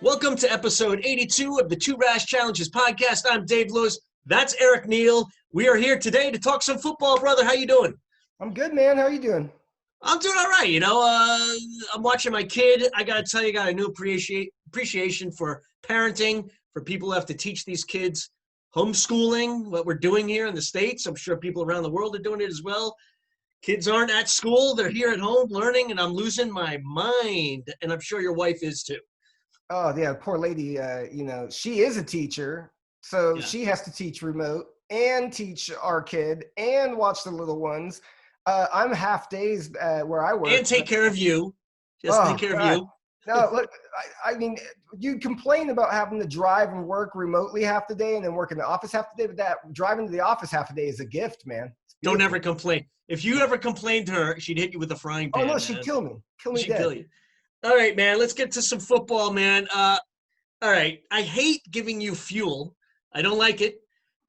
Welcome to episode 82 of the Two Rash Challenges podcast. I'm Dave Lewis. That's Eric Neal. We are here today to talk some football, brother. How you doing? I'm good, man. How are you doing? I'm doing all right. I'm watching my kid. I got to tell you, I got a new appreciation for parenting, for people who have to teach these kids homeschooling, what we're doing here in the States. I'm sure people around the world are doing it as well. Kids aren't at school. They're here at home learning, and I'm losing my mind. And I'm sure your wife is too. Oh, yeah, poor lady. She is a teacher, so she has to teach remote and teach our kid and watch the little ones. I'm half days where I work. And take care of you. Just take care of you. No, look, I mean, you complain about having to drive and work remotely half the day and then work in the office half the day, but that driving to the office half the day is a gift, man. Don't ever complain. If you ever complained to her, she'd hit you with a frying pan. Oh, no, she'd kill me. She'd kill you. All right, man, let's get to some football, man. All right, I hate giving you fuel. I don't like it.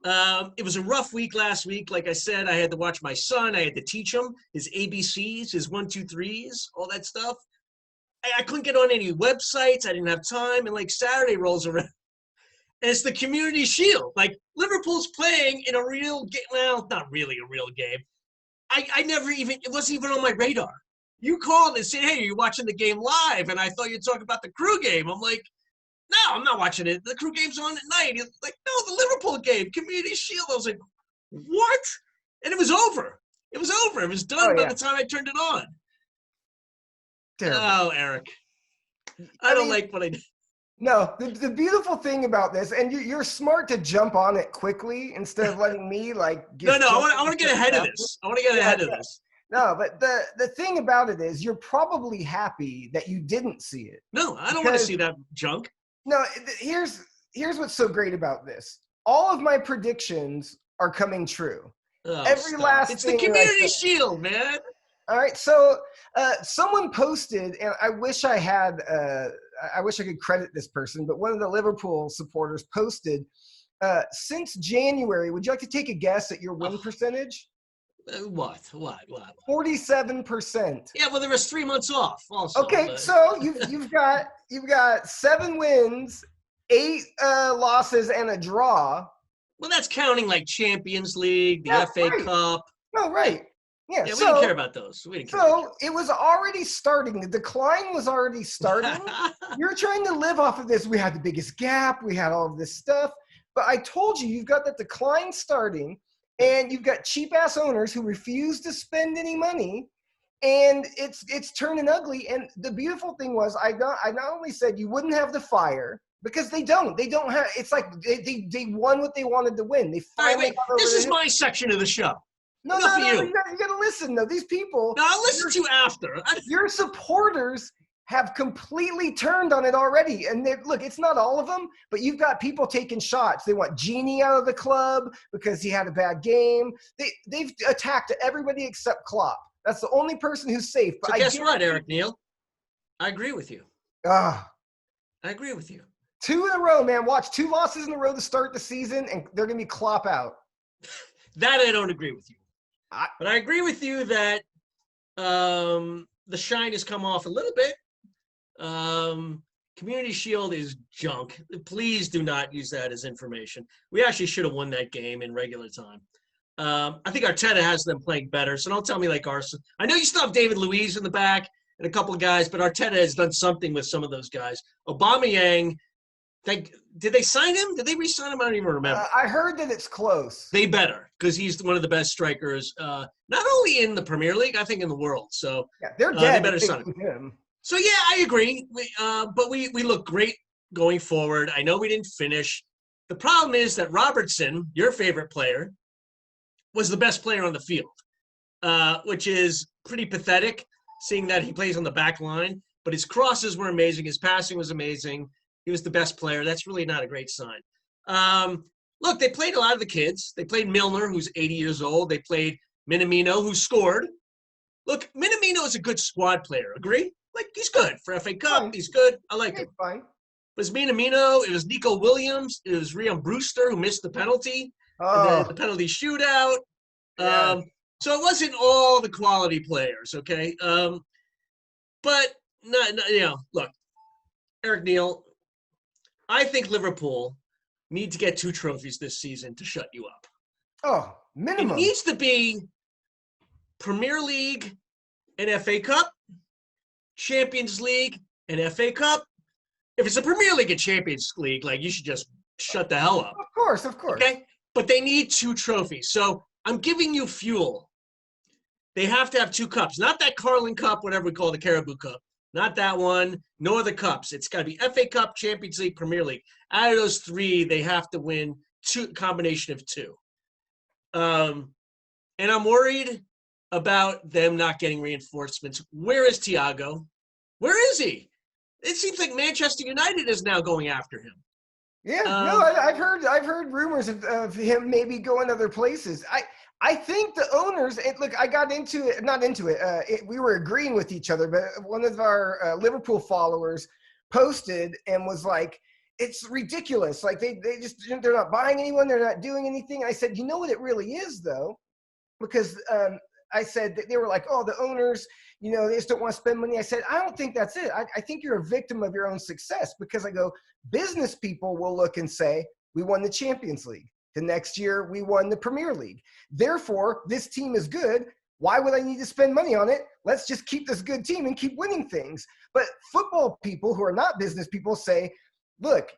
It was a rough week last week. Like I said, I had to watch my son. I had to teach him his ABCs, his 1, 2, 3s, all that stuff. I couldn't get on any websites. I didn't have time. And like Saturday rolls around, and it's the Community Shield. Like Liverpool's playing in a real game. Well, not really a real game. It wasn't even on my radar. You called and said, hey, are you watching the game live? And I thought you'd talk about the Crew game. I'm like, no, I'm not watching it. The Crew game's on at night. He's like, no, the Liverpool game, Community Shield. I was like, what? And it was over. It was over. It was done by the time I turned it on. Terrible. Oh, Eric. I don't like what I did. No, the beautiful thing about this, and you're smart to jump on it quickly instead of letting me No, I want to get ahead of this. I want to get ahead of this. No, but the thing about it is you're probably happy that you didn't see it. No, I don't want to see that junk. No, here's what's so great about this. All of my predictions are coming true. Oh, Every last it's thing the Community Shield, man. All right, so someone posted, and I wish I could credit this person, but one of the Liverpool supporters posted, since January, would you like to take a guess at your win percentage? What? 47%. Yeah, well, there was 3 months off also. Okay, so you've got 7 wins, 8 losses, and a draw. Well, that's counting like Champions League, the FA Cup. No, right. Yeah, we didn't care about those. It was already starting. The decline was already starting. You're trying to live off of this. We had the biggest gap. We had all of this stuff. But I told you, you've got that decline starting, and you've got cheap-ass owners who refuse to spend any money, and it's turning ugly. And the beautiful thing was, I not only said you wouldn't have the fire, because they don't. They don't have – it's like they won what they wanted to win. They finally got over this is my section of the show. No, you got to listen, though. These people – No, I'll listen to you after. Your supporters have completely turned on it already. And look, it's not all of them, but you've got people taking shots. They want Genie out of the club because he had a bad game. They've attacked everybody except Klopp. That's the only person who's safe. But so guess what, Eric Neal? I agree with you. I agree with you. 2 in a row, man. Watch 2 losses in a row to start the season, and they're going to be Klopp out. That I don't agree with you. But I agree with you that the shine has come off a little bit. Community Shield is junk. Please do not use that as information. We actually should have won that game in regular time. I think Arteta has them playing better, so don't tell me like Arsenal. I know you still have David Luiz in the back and a couple of guys, but Arteta has done something with some of those guys. Aubameyang, did they sign him? Did they re-sign him? I don't even remember. I heard that it's close. They better, because he's one of the best strikers, not only in the Premier League, I think in the world. So yeah, they're dead. They better sign him. So yeah, I agree. But we look great going forward. I know we didn't finish. The problem is that Robertson, your favorite player, was the best player on the field, which is pretty pathetic, seeing that he plays on the back line. But his crosses were amazing. His passing was amazing. He was the best player. That's really not a great sign. Look, they played a lot of the kids. They played Milner, who's 80 years old. They played Minamino, who scored. Look, Minamino is a good squad player. Agree? Like, he's good. For FA Cup, fine. He's good. I like him. Fine. It was Minamino. It was Nico Williams. It was Ryan Brewster, who missed the penalty. The penalty shootout. Yeah. So it wasn't all the quality players, okay? But, look, Eric Neal, I think Liverpool need to get 2 trophies this season to shut you up. Oh, It minimum. needs to be Premier League and FA Cup, Champions League and FA Cup. If it's a Premier League and Champions League, like, you should just shut the hell up. Of course, of course. Okay? But they need 2 trophies. So I'm giving you fuel. They have to have 2 cups. Not that Carling Cup, whatever we call the Caribou Cup. Not that one. No other cups. It's got to be FA Cup, Champions League, Premier League. Out of those 3, they have to win combination of 2. And I'm worried about them not getting reinforcements. Where is Thiago? Where is he? It seems like Manchester United is now going after him. Yeah, no, I've heard rumors of him maybe going other places. I think the owners, look, I got into it, not into it, we were agreeing with each other, but one of our Liverpool followers posted and was like, it's ridiculous. Like, they're not buying anyone, they're not doing anything. I said, you know what it really is, though? Because I said that they were like, oh, the owners, they just don't want to spend money. I said, I don't think that's it. I think you're a victim of your own success, because I go, business people will look and say, we won the Champions League. The next year, we won the Premier League. Therefore, this team is good. Why would I need to spend money on it? Let's just keep this good team and keep winning things. But football people who are not business people say, look,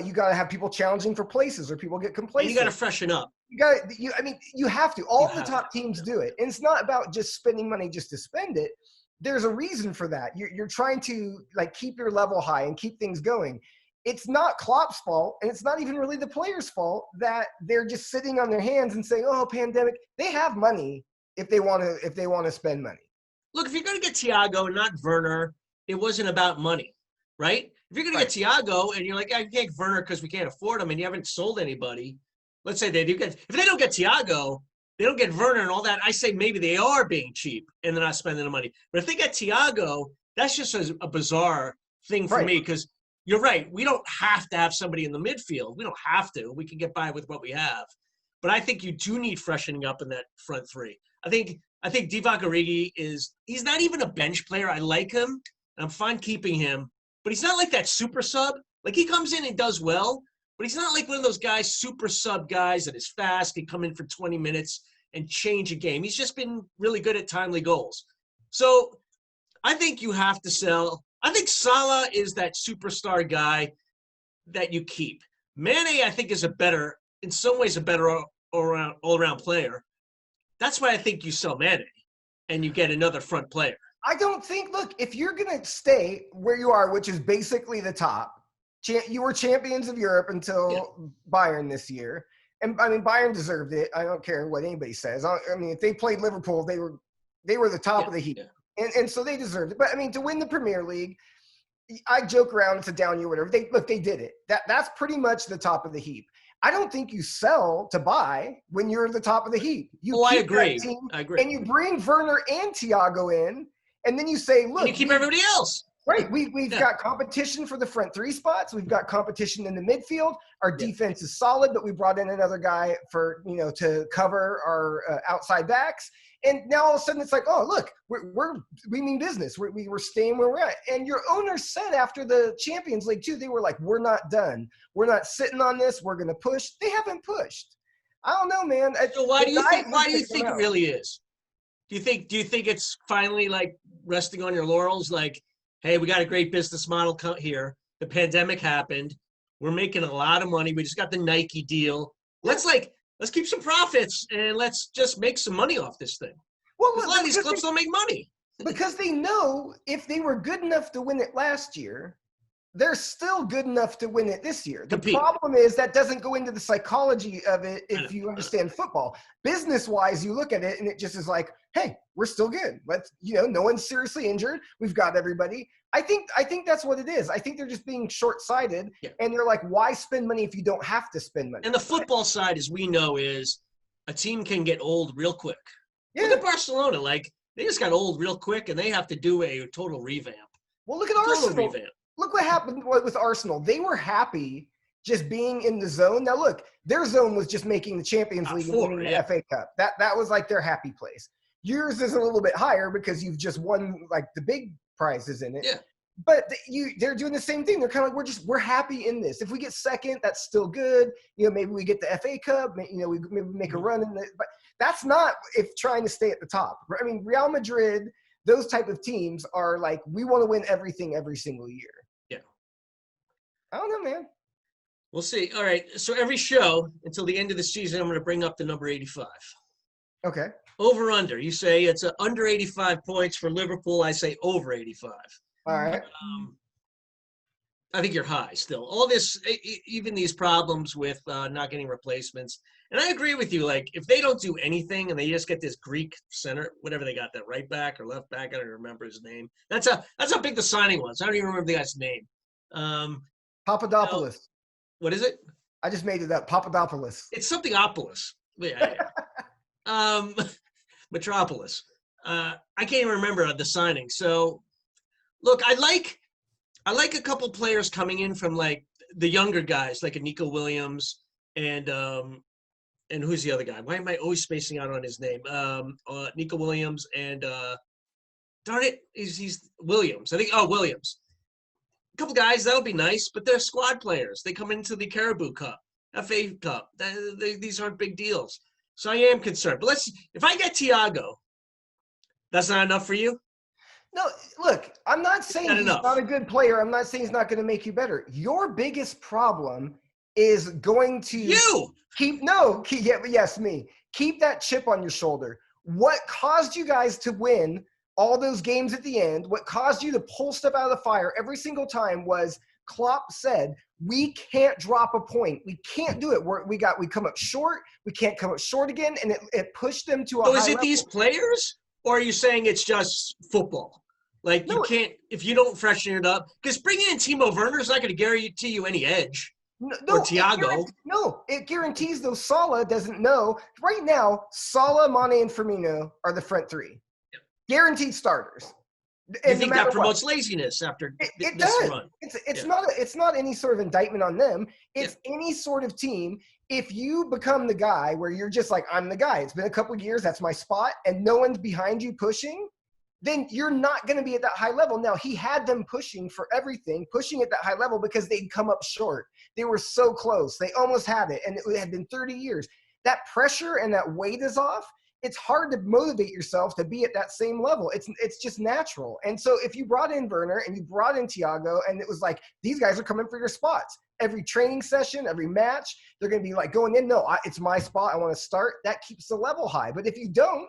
you got to have people challenging for places, or people get complacent. And you got to freshen up. You have to. All the top teams do it. And it's not about just spending money just to spend it. There's a reason for that. You're trying to, like, keep your level high and keep things going. It's not Klopp's fault, and it's not even really the players' fault that they're just sitting on their hands and saying, "Oh, pandemic." They have money if they want to spend money. Look, if you're going to get Thiago and not Werner, it wasn't about money, right? If you're going to get Thiago and you're like, I can't get Werner because we can't afford him, and you haven't sold anybody. Let's say they do get. If they don't get Thiago, they don't get Werner and all that. I say maybe they are being cheap and they're not spending the money. But if they get Thiago, that's just a bizarre thing for me, because you're right. We don't have to have somebody in the midfield. We don't have to. We can get by with what we have. But I think you do need freshening up in that front 3. I think Divock Origi he's not even a bench player. I like him. I'm fine keeping him. But he's not like that super sub. Like, he comes in and does well, but he's not like one of those guys, super sub guys that is fast, can come in for 20 minutes and change a game. He's just been really good at timely goals. So I think you have to sell. I think Salah is that superstar guy that you keep. Mane, I think, is in some ways, a better all-around player. That's why I think you sell Mane and you get another front player. I don't think, look, if you're going to stay where you are, which is basically the top, you were champions of Europe until Bayern this year. And, Bayern deserved it. I don't care what anybody says. If they played Liverpool, they were the top of the heap. Yeah. And so they deserved it. But, to win the Premier League, I joke around, it's a down year, whatever. They did it. That's pretty much the top of the heap. I don't think you sell to buy when you're the top of the heap. I agree. I agree. And you bring Werner and Thiago in, and then you say, look. And you keep everybody else. Right. We've got competition for the front 3 spots. We've got competition in the midfield. Our defense is solid, but we brought in another guy for, to cover our outside backs. And now all of a sudden it's like, oh, look, we mean business. We're staying where we're at. And your owners said after the Champions League too, they were like, we're not done. We're not sitting on this. We're going to push. They haven't pushed. I don't know, man. So why do you think it really is? Do you think it's finally like resting on your laurels? Like, hey, we got a great business model here. The pandemic happened. We're making a lot of money. We just got the Nike deal. Let's keep some profits and let's just make some money off this thing. Well, a lot of these clubs don't make money. Because they know if they were good enough to win it last year, they're still good enough to win it this year. The problem is that doesn't go into the psychology of it if you understand football. Business-wise, you look at it and it just is like, hey, we're still good. No one's seriously injured. We've got everybody. I think that's what it is. I think they're just being short-sighted, and they're like, why spend money if you don't have to spend money? And the football side, as we know, is a team can get old real quick. Yeah. Look at Barcelona. Like, they just got old real quick, and they have to do a total revamp. Well, look at Arsenal. Look what happened with Arsenal. They were happy just being in the zone. Now, look, their zone was just making the Champions League and winning the FA Cup. That was like their happy place. Yours is a little bit higher because you've just won like the big prizes in it. Yeah. But they're doing the same thing. They're kind of like, we're happy in this. If we get second, that's still good. Maybe we get the FA Cup. We maybe make a run in it. But that's not if trying to stay at the top. I mean, Real Madrid, those type of teams are like, we want to win everything every single year. Yeah. I don't know, man. We'll see. All right. So every show until the end of the season, I'm going to bring up the number 85. Okay. Over under. You say it's under 85 points for Liverpool. I say over 85. All right. I think you're high still. All this, even these problems with not getting replacements. And I agree with you. Like, if they don't do anything and they just get this Greek center, whatever they got, that right back or left back, I don't remember his name. That's how big the signing was. I don't even remember the guy's name. Papadopoulos. What is it? I just made it up. Papadopoulos. It's something Opolis. Yeah. Metropolis. I can't even remember the signing. So, look, I like a couple players coming in from like the younger guys, like a Nico Williams and who's the other guy? Why am I always spacing out on his name? Nico Williams and darn it, he's Williams. I think Williams. A couple guys, that'll be nice, but they're squad players. They come into the Caribou Cup, FA Cup. These aren't big deals. So I am concerned. But if I get Thiago, that's not enough for you? No, look, I'm not saying he's not a good player. I'm not saying he's not going to make you better. Your biggest problem is going to keep that chip on your shoulder. What caused you guys to win all those games at the end, what caused you to pull stuff out of the fire every single time was Klopp said, we can't drop a point. We can't do it. We come up short. We can't come up short again. And it pushed them to a high level. So is it these players, or are you saying it's just football? Like, you can't, if you don't freshen it up, because bringing in Timo Werner is not going to guarantee you any edge. Or Thiago. It guarantees, though. Salah doesn't know. Right now, Salah, Mane, and Firmino are the front three. Yep. Guaranteed starters. You think that promotes laziness after this run? It's not any sort of indictment on them. It's any sort of team. If you become the guy where you're just like, I'm the guy, it's been a couple of years, that's my spot, and no one's behind you pushing, then you're not going to be at that high level. Now, he had them pushing for everything, pushing at that high level because they'd come up short. They were so close. They almost had it, and it had been 30 years. That pressure and that weight is off. It's hard to motivate yourself to be at that same level. It's just natural. And so if you brought in Werner and you brought in Thiago, and it was like, these guys are coming for your spots. Every training session, every match, they're going to be like going in, it's my spot, I want to start. That keeps the level high. But if you don't,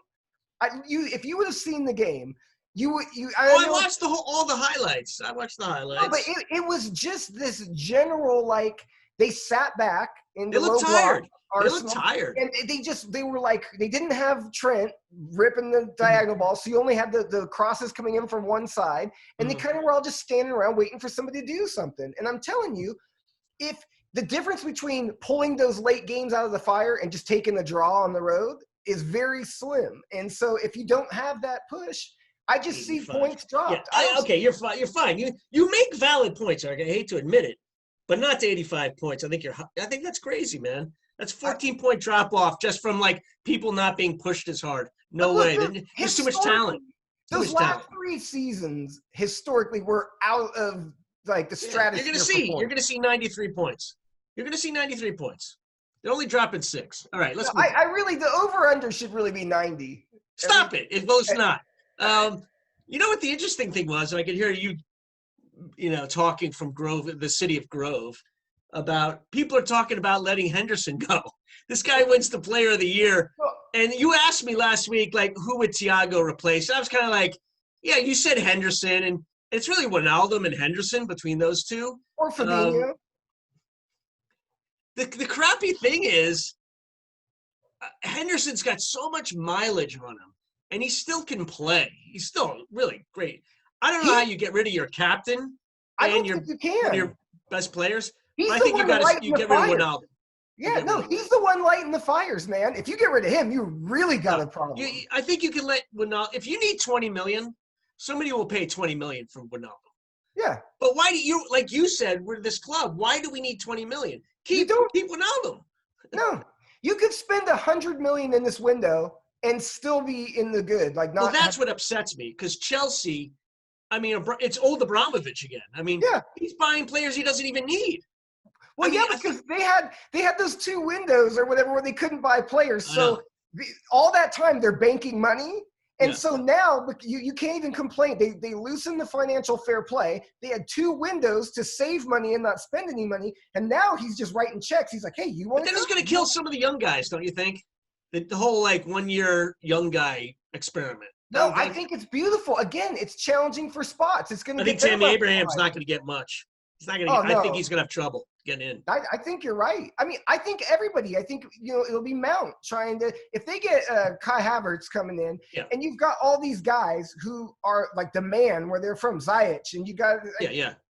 if you would have seen the game, I watched all the highlights. I watched the highlights. No, but it was just this general, like, they sat back in the low block. They looked tired. And they were like, they didn't have Trent ripping the diagonal ball, so you only had the crosses coming in from one side, and they kind of were all just standing around waiting for somebody to do something. And I'm telling you, if the difference between pulling those late games out of the fire and just taking the draw on the road is very slim. And so if you don't have that push, I just 85. See points dropped. Yeah, okay, you're fine. You're fine. You make valid points, Eric. I hate to admit it, but not to 85 points. I think that's crazy, man. That's 14-point drop off just from like people not being pushed as hard. No way. There's too much talent. Those last 3 seasons historically were out of like the strategy. You're gonna see 93 points. You're gonna see 93 points. They're only dropping 6. All right, let's. I really, the over/under should really be 90. Stop it! It was not. You know what the interesting thing was? I could hear you talking from Grove, the city of Grove, about people are talking about letting Henderson go. This guy wins the Player of the Year, and you asked me last week, like, who would Thiago replace? I was kind of like, yeah, you said Henderson, and it's really Wijnaldum and Henderson between those two. Or Fabinho. The crappy thing is, Henderson's got so much mileage on him, and he still can play. He's still really great. I don't know how you get rid of your captain and your best players. I think you get rid of Wijnaldum. Yeah, no, he's the one lighting the fires, man. If you get rid of him, you really got a problem. I think you can let Wijnaldum. If you need $20 million, somebody will pay $20 million for Wijnaldum. Yeah. But why do you, like you said, we're this club. Why do we need $20 million? Keep Wijnaldum. No, you could spend $100 million in this window and still be in the good. Like, not. Well, that's what upsets me, because Chelsea I mean, it's old Abramovich again. I mean, Yeah. he's buying players he doesn't even need. Well, yeah, because they had those 2 windows or whatever where they couldn't buy players. So all that time they're banking money. And so now you can't even complain. They loosened the financial fair play. They had 2 windows to save money and not spend any money. And now he's just writing checks. He's like, hey, you want to? But that is going to kill some of the young guys, don't you think? The whole like 1 year young guy experiment. No, I think it's beautiful. Again, it's challenging for spots. It's going to. I think Tammy Abraham's not going to get much. He's not going to. I think he's going to have trouble getting in. I think you're right. I mean, I think everybody. I think it'll be Mount trying to. If they get Kai Havertz coming in, and you've got all these guys who are like the man where they're from, Ziyech, and you got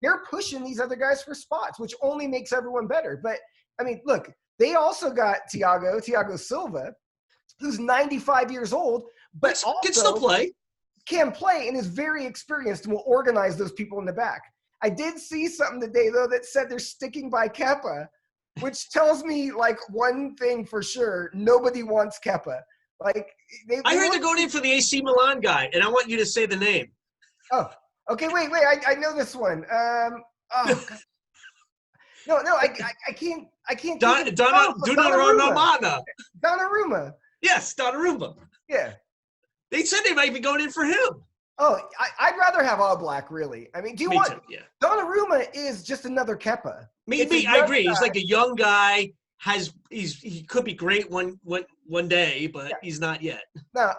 they're pushing these other guys for spots, which only makes everyone better. But I mean, look, they also got Thiago Silva, who's 95 years old, but also can still play. Can play and is very experienced and will organize those people in the back. I did see something today, though, that said they're sticking by Kepa, which tells me, like, one thing for sure. Nobody wants Kepa. Like, I heard they're going in for the AC Milan guy, and I want you to say the name. Oh, okay. Wait. I know this one. No, I can't. Donnarumma. Donnarumma. Yes, Donnarumma. Yeah. They said they might be going in for him. Oh, I'd rather have all black, really. I mean, do you want too, yeah. Donnarumma is just another Kepa. I agree. He's like a young guy. He could be great one day, but he's not yet. No,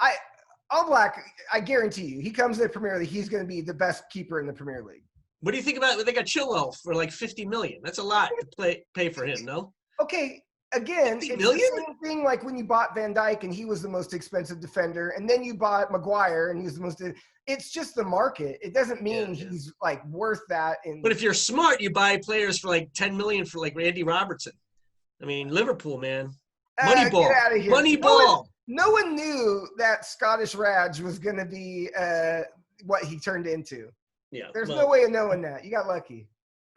all black. I guarantee you, he comes to the Premier League. He's going to be the best keeper in the Premier League. What do you think about? They got Chilwell for like $50 million. That's a lot to pay for him. No. Okay. Again, it's the same thing like when you bought Van Dijk and he was the most expensive defender, and then you bought Maguire and he was the most. It's just the market. It doesn't mean he's like worth that. But if you're smart, you buy players for like $10 million for like Randy Robertson. I mean, Liverpool, man, Moneyball, get out of here. Moneyball. No one knew that Scottish Raj was going to be what he turned into. Yeah, there's no way of knowing that. You got lucky.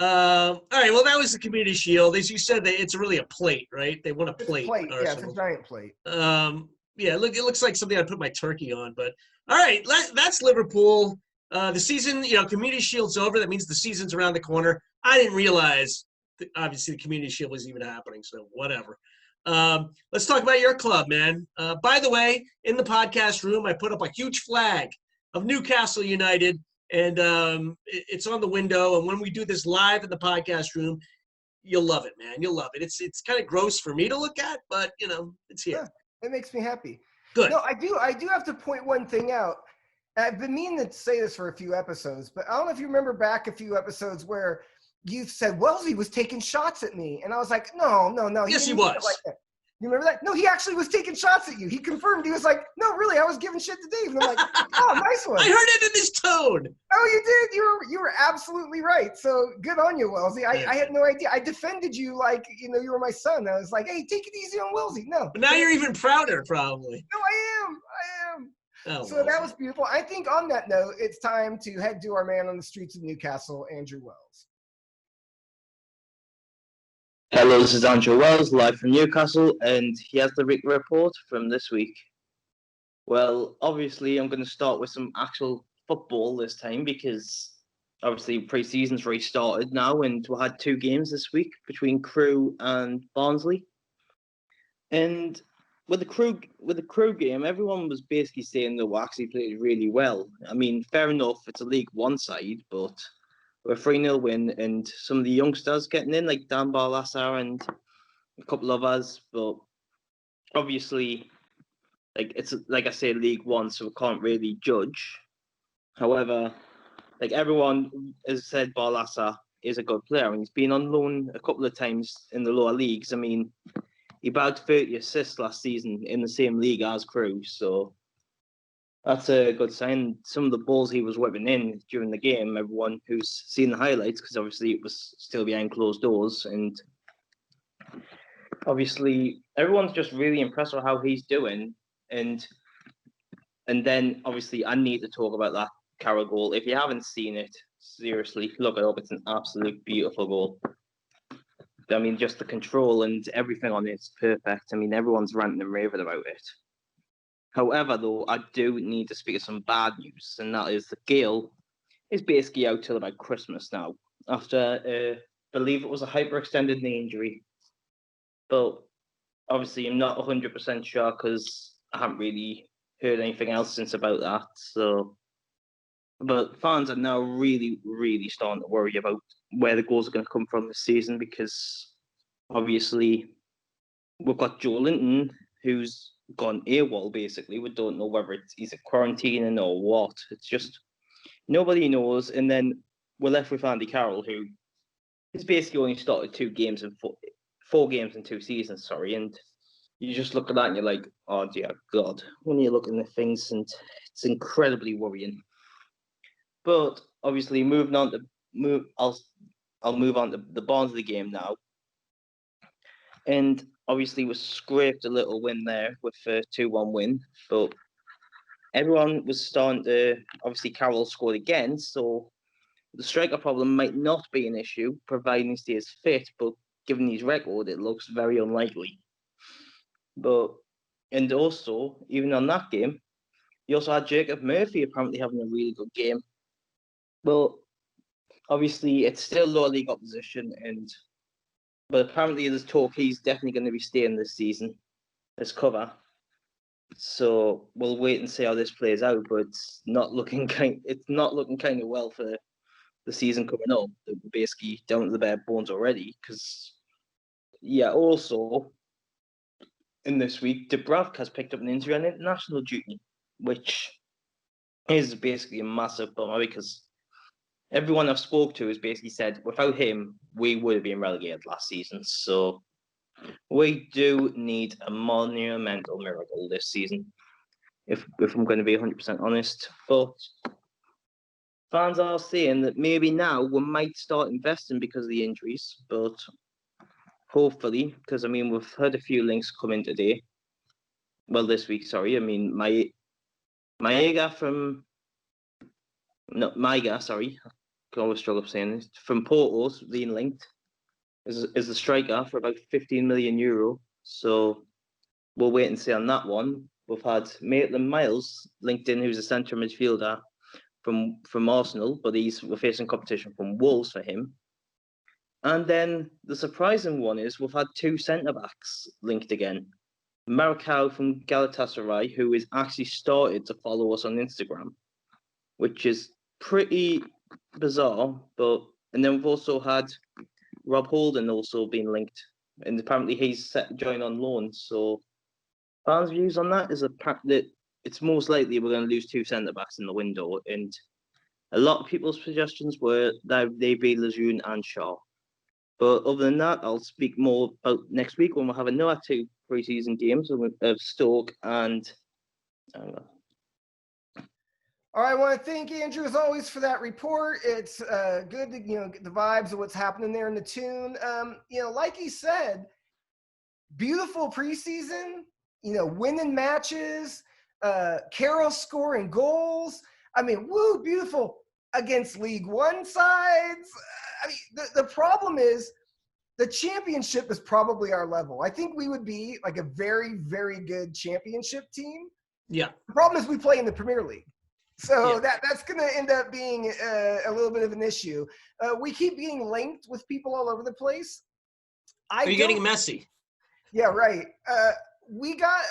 All right. Well, that was the Community Shield. As you said, it's really a plate, right? They want a plate. Yeah, it's a giant plate. Yeah. Look, it looks like something I'd put my turkey on. But all right, that's Liverpool. The season, Community Shield's over. That means the season's around the corner. I didn't realize that obviously the Community Shield was even happening. So whatever. Let's talk about your club, man. By the way, in the podcast room, I put up a huge flag of Newcastle United. And it's on the window. And when we do this live in the podcast room, you'll love it, man. You'll love it. It's kind of gross for me to look at, but, it's here. Yeah, it makes me happy. Good. No, I do have to point one thing out. I've been meaning to say this for a few episodes, but I don't know if you remember back a few episodes where you said Wellesley was taking shots at me. And I was like, no. Yes, he was. Like that. You remember that? No, he actually was taking shots at you. He confirmed. He was like, no, really, I was giving shit to Dave. And I'm like, oh, nice one. I heard it in this tone. Oh, you did? You were absolutely right. So good on you, Wellesley. I had no idea. I defended you like, you were my son. I was like, hey, take it easy on Wellesley. No. But now you're even prouder, probably. No, I am. Oh, so that was beautiful. I think on that note, it's time to head to our man on the streets of Newcastle, Andrew Wells. Hello, this is Andrew Wells, live from Newcastle, and he has the report from this week. Well, obviously, I'm going to start with some actual football this time because obviously pre-season's already started now, and we had 2 games this week between Crewe and Barnsley. And with the Crewe game, everyone was basically saying that we actually played really well. I mean, fair enough, it's a League One side, but we're 3-0 win, and some of the youngsters getting in, like Dan Barlaser and a couple of us. But obviously, it's like I say, League One, so we can't really judge. However, like everyone has said, Barlaser is a good player, and he's been on loan a couple of times in the lower leagues. I mean, he bagged 30 assists last season in the same league as Crewe, so that's a good sign. Some of the balls he was whipping in during the game, everyone who's seen the highlights, because obviously it was still behind closed doors, and obviously everyone's just really impressed with how he's doing. And then obviously I need to talk about that Carroll goal. If you haven't seen it, seriously, look it up. It's an absolute beautiful goal. I mean, just the control and everything on it's perfect. I mean, everyone's ranting and raving about it. However, though, I do need to speak of some bad news, and that is that Gale is basically out till about Christmas now after, I believe it was a hyperextended knee injury. But obviously, I'm not 100% sure because I haven't really heard anything else since about that. So, but fans are now really, really starting to worry about where the goals are going to come from this season because obviously we've got Joe Linton who's gone AWOL basically. We don't know whether he's quarantining or what. It's just nobody knows. And then we're left with Andy Carroll, who has basically only started 4 games in 2 seasons. Sorry, and you just look at that and you're like, oh dear God. When you're looking at things, and it's incredibly worrying. But obviously, I'll move on to the bonds of the game now. And obviously, we scraped a little win there with a 2-1 win, but everyone was starting to. Obviously, Carroll scored again, so the striker problem might not be an issue, providing he stays fit. But given his record, it looks very unlikely. And also, even on that game, you also had Jacob Murphy apparently having a really good game. But obviously, it's still lower league opposition, but apparently there's talk he's definitely going to be staying this season as cover. So we'll wait and see how this plays out. But it's not looking kind of well for the season coming up. They're basically down to the bare bones already. Because also in this week, Dubravka has picked up an injury on international duty, which is basically a massive bummer because everyone I've spoke to has basically said without him, we would have been relegated last season. So we do need a monumental miracle this season, if I'm going to be 100% honest. But fans are saying that maybe now we might start investing because of the injuries, but hopefully, because I mean, we've had a few links come in today. Well, this week, sorry. I mean, Maiga, sorry. I can always struggle saying this. From Porto's being linked is the striker for about 15 million euro. So we'll wait and see on that one. We've had Maitland Miles linked in, who's a centre midfielder from Arsenal, but we're facing competition from Wolves for him. And then the surprising one is we've had 2 centre-backs linked again. Maricao from Galatasaray, who is actually started to follow us on Instagram, which is pretty bizarre. And then we've also had Rob Holden also being linked, and apparently he's set to join on loan. So fans' views on that is that it's most likely we're going to lose 2 centre-backs in the window, and a lot of people's suggestions were that they be Lejeune and Shaw. But other than that, I'll speak more about next week when we'll have another 2 pre-season games of Stoke and. All right, I want to thank Andrew as always for that report. It's good to get the vibes of what's happening there in the tune. Like he said, beautiful preseason. Winning matches, Carroll scoring goals. I mean, beautiful against League One sides. I mean, the problem is the championship is probably our level. I think we would be like a very, very good championship team. Yeah. The problem is we play in the Premier League. So that's going to end up being a little bit of an issue. We keep being linked with people all over the place. Are you getting Messi? Yeah, right. We got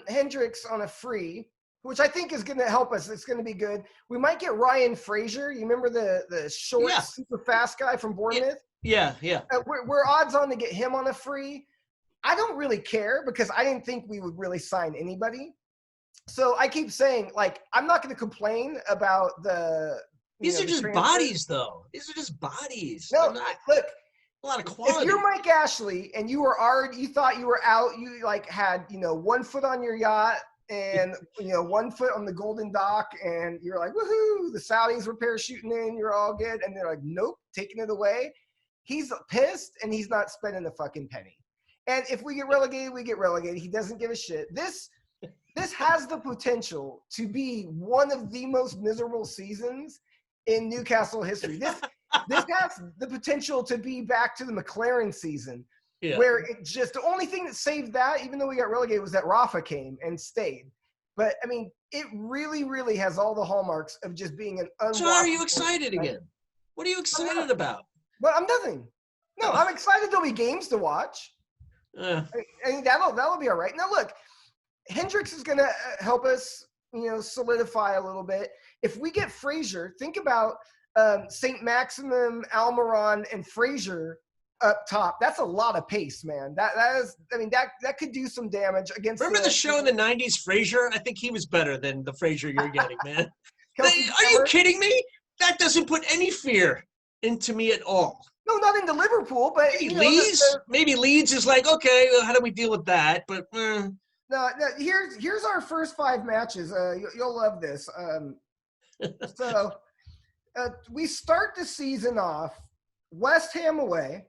Hendricks on a free, which I think is going to help us. It's going to be good. We might get Ryan Fraser. You remember the short, super fast guy from Bournemouth? Yeah. We're odds on to get him on a free. I don't really care because I didn't think we would really sign anybody. So I keep saying, I'm not going to complain about the. These are just bodies, though. These are just bodies. No, look. A lot of quality. If you're Mike Ashley and you thought you were out, you had 1 foot on your yacht and 1 foot on the Golden Dock, and you're like, woohoo! The Saudis were parachuting in, you're all good, and they're like, nope, taking it away. He's pissed and he's not spending a fucking penny. And if we get relegated, we get relegated. He doesn't give a shit. This has the potential to be one of the most miserable seasons in Newcastle history. This has the potential to be back to the McLaren season, where the only thing that saved that, even though we got relegated, was that Rafa came and stayed. But I mean, it really, really has all the hallmarks of just being an unwatchable. So are you excited again? What are you excited about? Well, I'm nothing. No, I'm excited there'll be games to watch. I mean, that'll be all right. Now, look, Hendricks is going to help us, solidify a little bit. If we get Frazier, think about St. Maximum, Almiron, and Frazier up top. That's a lot of pace, man. That could do some damage against. Remember the show in the 90s, Frazier? I think he was better than the Frazier you're getting, man. Are you kidding me? That doesn't put any fear into me at all. No, not into Liverpool, but maybe Leeds is like, okay, well, how do we deal with that? But no. Here's our first 5 matches. You'll love this. So we start the season off West Ham away,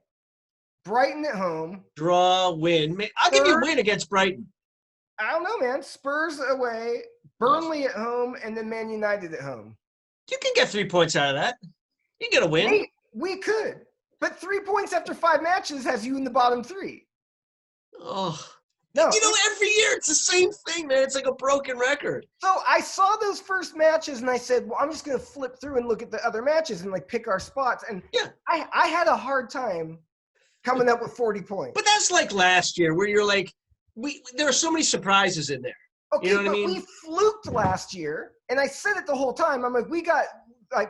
Brighton at home, draw, win. I'll give you a win against Brighton. I don't know, man. Spurs away, Burnley at home, and then Man United at home. You can get 3 points out of that. You can get a win. We could. But 3 points after 5 matches has you in the bottom 3. Oh. No. Every year it's the same thing, man. It's like a broken record. So I saw those first matches and I said, well, I'm just going to flip through and look at the other matches and pick our spots. And yeah, I had a hard time coming up with 40 points. But that's like last year where you're like, there are so many surprises in there. Okay, you know what I mean? We fluked last year, and I said it the whole time. I'm like, we got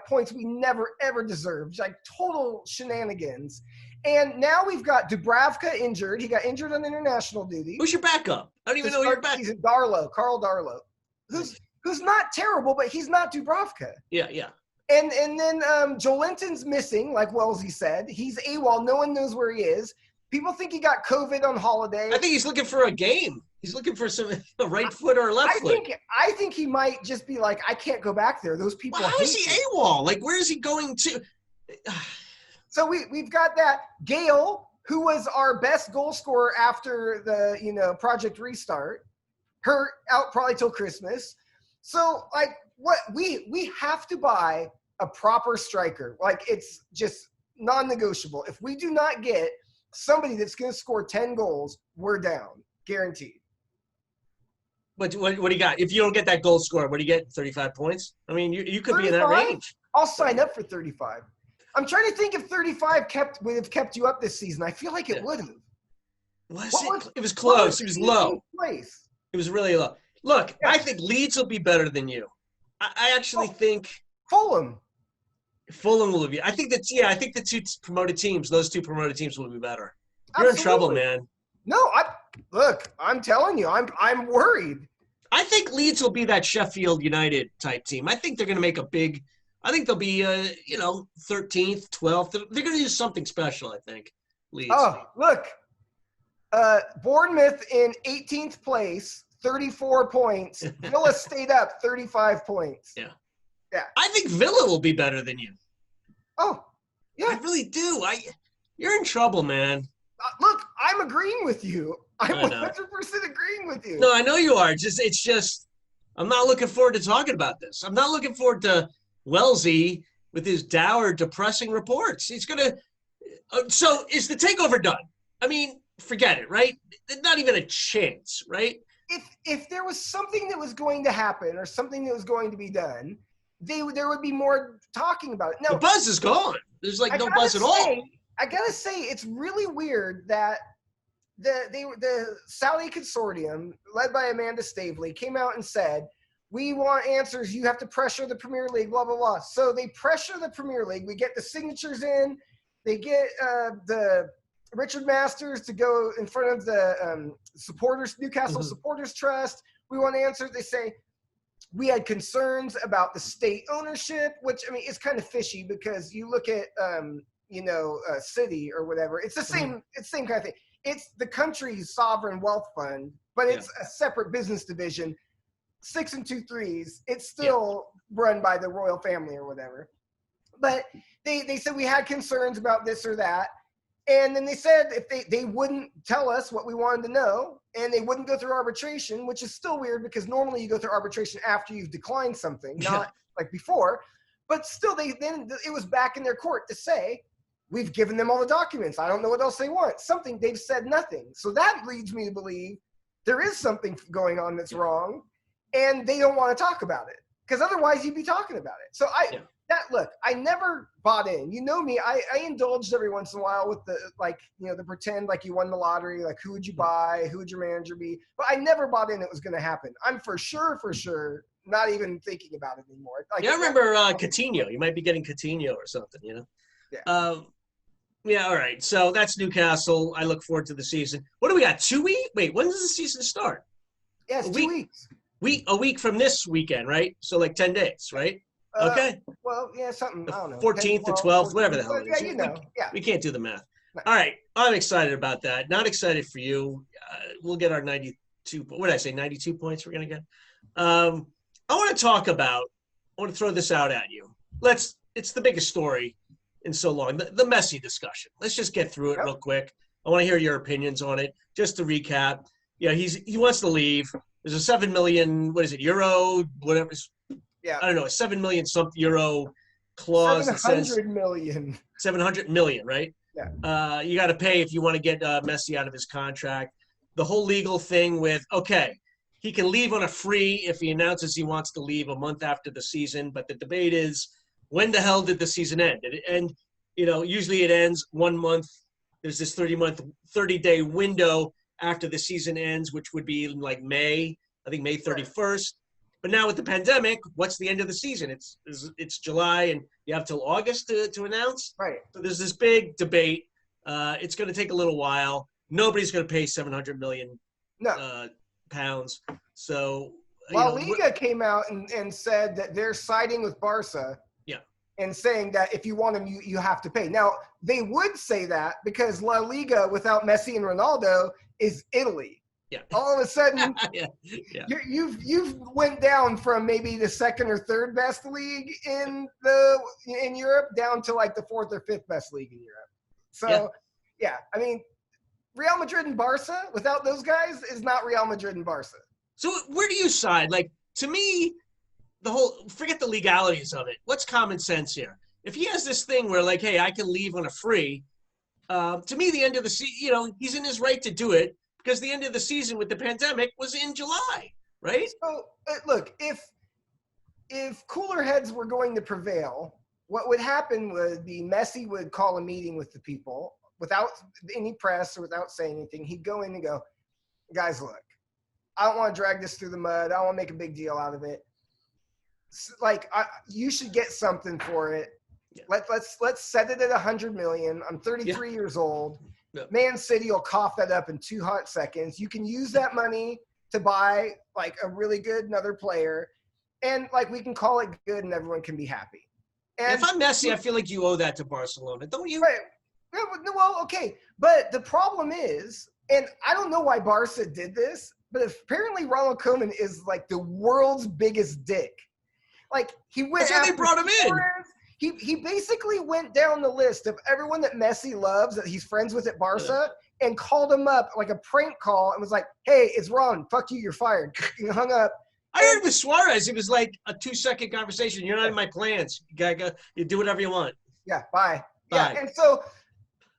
points we never ever deserved, total shenanigans. And now we've got Dubravka injured. He got injured on international duty. Who's your backup? I don't even know your backup. He's Carl Darlow, who's not terrible, but he's not Dubravka. Yeah. And then Joelinton's missing, like Wellesley said. He's AWOL. No one knows where he is. People think he got COVID on holiday. I think he's looking for a game. He's looking for a right foot or a left foot. I think he might just be like, I can't go back there. Those people. Well, how is he AWOL? Where is he going to? So we've got that Gale, who was our best goal scorer after the Project Restart, hurt out probably till Christmas. So what we have to buy a proper striker. It's just non-negotiable. If we do not get somebody that's going to score 10 goals, we're down, guaranteed. But what do you got? If you don't get that goal scorer, what do you get? 35 points? I mean, you could 35? Be in that range. I'll sign up for 35. I'm trying to think if 35 would have kept you up this season. I feel like it would have. It was close. It was low. It was really low. Look, yeah. I think Leeds will be better than you. I actually think Fulham will be. I think the two promoted teams, those two promoted teams will be better. You're in trouble, man. No, I'm telling you, I'm worried. I think Leeds will be that Sheffield United type team. I think they're going to make I think they'll be 13th, 12th. They're going to do something special, I think. Leeds. Oh, look. Bournemouth in 18th place, 34 points. Villa stayed up 35 points. Yeah. I think Villa will be better than you. Oh, yeah. I really do. You're in trouble, man. Look, I'm agreeing with you. I'm 100% agreeing with you. No, I know you are. It's just I'm not looking forward to talking about this. I'm not looking forward to Wellesley with his dour, depressing reports. He's going to so is the takeover done? I mean, forget it, right? Not even a chance, right? If there was something that was going to happen or something that was going to be done, there would be more talking about it. No, the buzz is gone. There's no buzz at all. I gotta say, it's really weird that the Saudi consortium, led by Amanda Stavely, came out and said, we want answers. You have to pressure the Premier League, blah, blah, blah. So they pressure the Premier League. We get the signatures in. They get the Richard Masters to go in front of the Newcastle Supporters Trust. We want answers. They say, we had concerns about the state ownership, which, I mean, is kind of fishy because you look at, City or whatever. It's the same. It's the same kind of thing. It's the country's sovereign wealth fund, but it's a separate business division. 6 2/3. It's still run by the royal family or whatever. But they said we had concerns about this or that. And then they said if they wouldn't tell us what we wanted to know and they wouldn't go through arbitration, which is still weird because normally you go through arbitration after you've declined something, not like before. But still, then it was back in their court to say, we've given them all the documents. I don't know what else they want. They've said nothing. So that leads me to believe there is something going on that's wrong. and they don't want to talk about it because otherwise you'd be talking about it. So I never bought in. You know me, I indulged every once in a while with the the pretend like you won the lottery, like who would you buy, who would your manager be? But I never bought in it was going to happen. I'm for sure not even thinking about it anymore. I remember Coutinho. You might be getting Coutinho or something, Yeah, all right. So that's Newcastle. I look forward to the season. What do we got? 2 weeks? Wait, when does the season start? Yeah, it's 2 weeks. A week from this weekend, right? So 10 days, right? Okay. Well, yeah, something. I don't know. 14th to 12th, whatever the hell it is. Yeah, we can't do the math. No. All right. I'm excited about that. Not excited for you. We'll get our 92. What did I say? 92 points we're going to get. I want to throw this out at you. It's the biggest story in so long. The Messi discussion. Let's just get through it real quick. I want to hear your opinions on it. Just to recap. Yeah, he wants to leave. There's a 7 million, euro, whatever. Yeah. I don't know, a 7 million something euro clause. 700 million. 700 million, right? Yeah. You got to pay if you want to get Messi out of his contract. The whole legal thing with, he can leave on a free if he announces he wants to leave a month after the season. But the debate is, when the hell did the season end? Did it end, usually it ends 1 month. There's this 30-day window after the season ends, which would be like May, I think May 31st. Right. But now with the pandemic, what's the end of the season? It's July, and you have till August to announce. Right. So there's this big debate. It's going to take a little while. Nobody's going to pay 700 million pounds. So La Liga came out and said that they're siding with Barca. Yeah. And saying that if you want him, you have to pay. Now they would say that because La Liga without Messi and Ronaldo is Italy. Yeah. All of a sudden, yeah. you've went down from maybe the second or third best league in Europe down to like the fourth or fifth best league in Europe. So, I mean, Real Madrid and Barca without those guys is not Real Madrid and Barca. So where do you side? Like, to me, forget the legalities of it. What's common sense here? If he has this thing where like, hey, I can leave on a free, to me, the end of the season, he's in his right to do it. Because the end of the season with the pandemic was in July, right? So, look, if cooler heads were going to prevail, what would happen would be Messi would call a meeting with the people without any press or without saying anything. He'd go in and go, guys, look, I don't want to drag this through the mud. I don't want to make a big deal out of it. You should get something for it. Yeah. Let's set it at 100 million. I'm 33 years old. No. Man City will cough that up in 2 hot seconds. You can use that money to buy like a really good another player, and like we can call it good, and everyone can be happy. And if I'm Messi, I feel like you owe that to Barcelona, don't you? Right. Well, okay, but the problem is, and I don't know why Barca did this, but apparently Ronald Koeman is like the world's biggest dick. Like he went. That's why they brought him in. He basically went down the list of everyone that Messi loves that he's friends with at Barca and called him up like a prank call and was like, hey, it's Ron. Fuck you. You're fired. And hung up. I heard with Suarez, it was like a 2-second conversation. You're not in my plans. You do whatever you want. Yeah, bye. Yeah, and so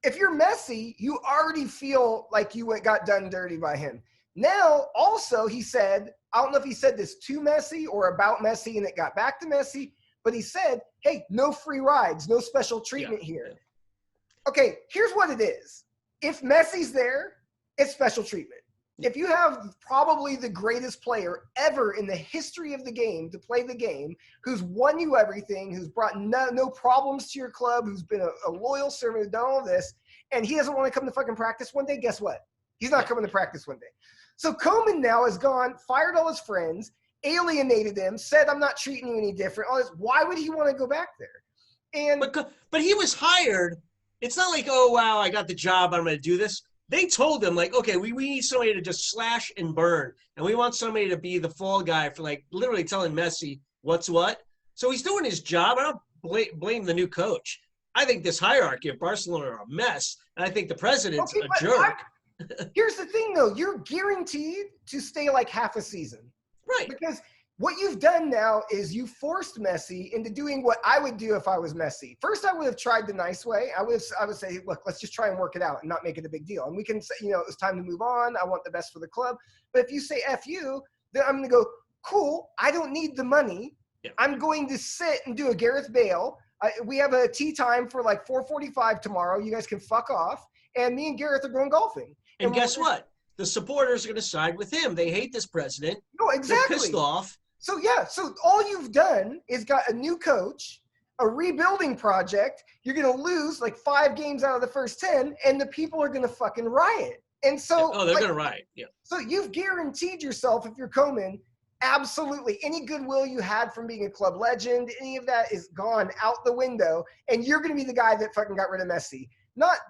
if you're Messi, you already feel like you got done dirty by him. Now, also, he said, I don't know if he said this to Messi or about Messi and it got back to Messi, but he said, hey, no free rides, no special treatment here. Okay, here's what it is. If Messi's there, it's special treatment. If you have probably the greatest player ever in the history of the game to play the game, who's won you everything, who's brought no problems to your club, who's been a loyal servant, who's done all this, and he doesn't want to come to fucking practice one day, guess what? He's not coming to practice one day. So Koeman now has gone, fired all his friends, alienated them, said, I'm not treating you any different. All this. Why would he want to go back there? And but he was hired. It's not like, oh, wow, I got the job. I'm going to do this. They told him, like, okay, we need somebody to just slash and burn. And we want somebody to be the fall guy for, like, literally telling Messi what's what. So he's doing his job. I don't blame the new coach. I think this hierarchy of Barcelona are a mess. And I think the president's a jerk. Here's the thing, though. You're guaranteed to stay like half a season. Right. Because what you've done now is you forced Messi into doing what I would do if I was Messi. First, I would have tried the nice way. I would say, look, let's just try and work it out and not make it a big deal. And we can say, it's time to move on. I want the best for the club. But if you say F you, then I'm going to go, cool. I don't need the money. Yeah. I'm going to sit and do a Gareth Bale. We have a tea time for like 4:45 tomorrow. You guys can fuck off. And me and Gareth are going golfing. And guess what? The supporters are going to side with him. They hate this president. No, exactly. They're pissed off. So, yeah. So all you've done is got a new coach, a rebuilding project. You're going to lose like 5 games out of the first 10, and the people are going to fucking riot. And so, they're going to riot. Yeah. So you've guaranteed yourself, if you're Koeman, absolutely any goodwill you had from being a club legend, any of that is gone out the window, and you're going to be the guy that fucking got rid of Messi.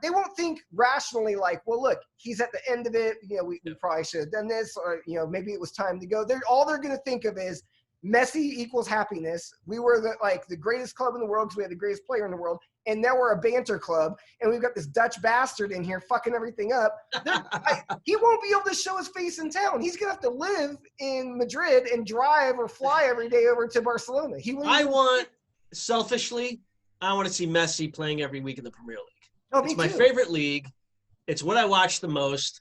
They won't think rationally like, well, look, he's at the end of it. You know, we probably should have done this, or maybe it was time to go. All they're going to think of is Messi equals happiness. We were the greatest club in the world because we had the greatest player in the world, and now we're a banter club, and we've got this Dutch bastard in here fucking everything up. He won't be able to show his face in town. He's going to have to live in Madrid and drive or fly every day over to Barcelona. Selfishly, I want to see Messi playing every week in the Premier League. Oh, it's my favorite league. It's what I watch the most.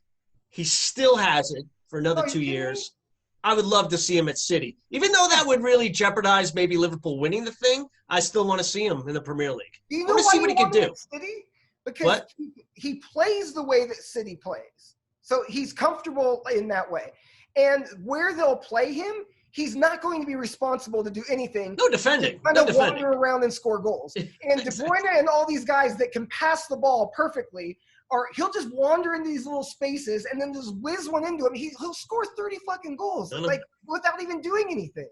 He still has it for another 2 years. I would love to see him at City. Even though that would really jeopardize maybe Liverpool winning the thing, I still want to see him in the Premier League. Do you know I want to see what he can do. City? Because he plays the way that City plays. So he's comfortable in that way. And where they'll play him, he's not going to be responsible to do anything. No defending. Wander around and score goals. And De Bruyne and all these guys that can pass the ball perfectly, he'll just wander into these little spaces and then just whiz one into him. He'll score 30 fucking goals, without even doing anything.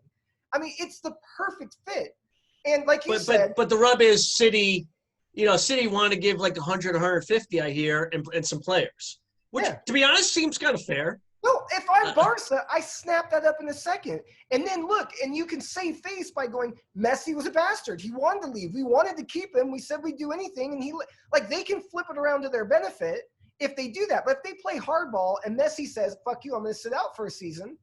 I mean, it's the perfect fit. And like you said. But the rub is City, City want to give like 100, 150, I hear, and some players. Which, to be honest, seems kind of fair. No, if I'm Barca, I snap that up in a second. And then look, and you can save face by going, Messi was a bastard. He wanted to leave. We wanted to keep him. We said we'd do anything. And they can flip it around to their benefit if they do that. But if they play hardball and Messi says, fuck you, I'm going to sit out for a season.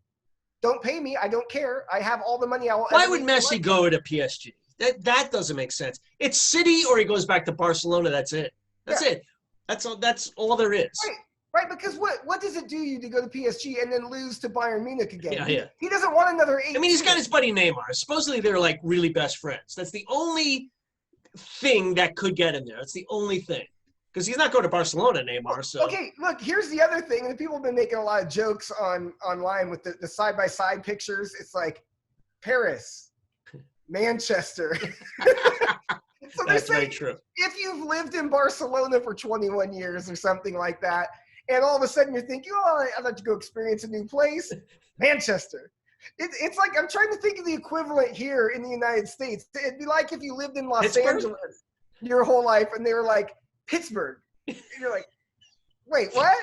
Don't pay me. I don't care. I have all the money I want. Why would Messi go to PSG? That doesn't make sense. It's City or he goes back to Barcelona. That's it. That's it. That's all there is. Right, because what does it do you to go to PSG and then lose to Bayern Munich again? Yeah. He doesn't want another 8. I mean, he's got his buddy Neymar. Supposedly they're like really best friends. That's the only thing that could get him there. That's the only thing. Because he's not going to Barcelona, Neymar. So okay, look, here's the other thing. And people have been making a lot of jokes online with the side-by-side pictures. It's like Paris, Manchester. So that's very true. If you've lived in Barcelona for 21 years or something like that, and all of a sudden you're thinking, I'd like to go experience a new place. Manchester. It's like I'm trying to think of the equivalent here in the United States. It'd be like if you lived in Los Angeles your whole life and they were like, Pittsburgh. And you're like, wait, what?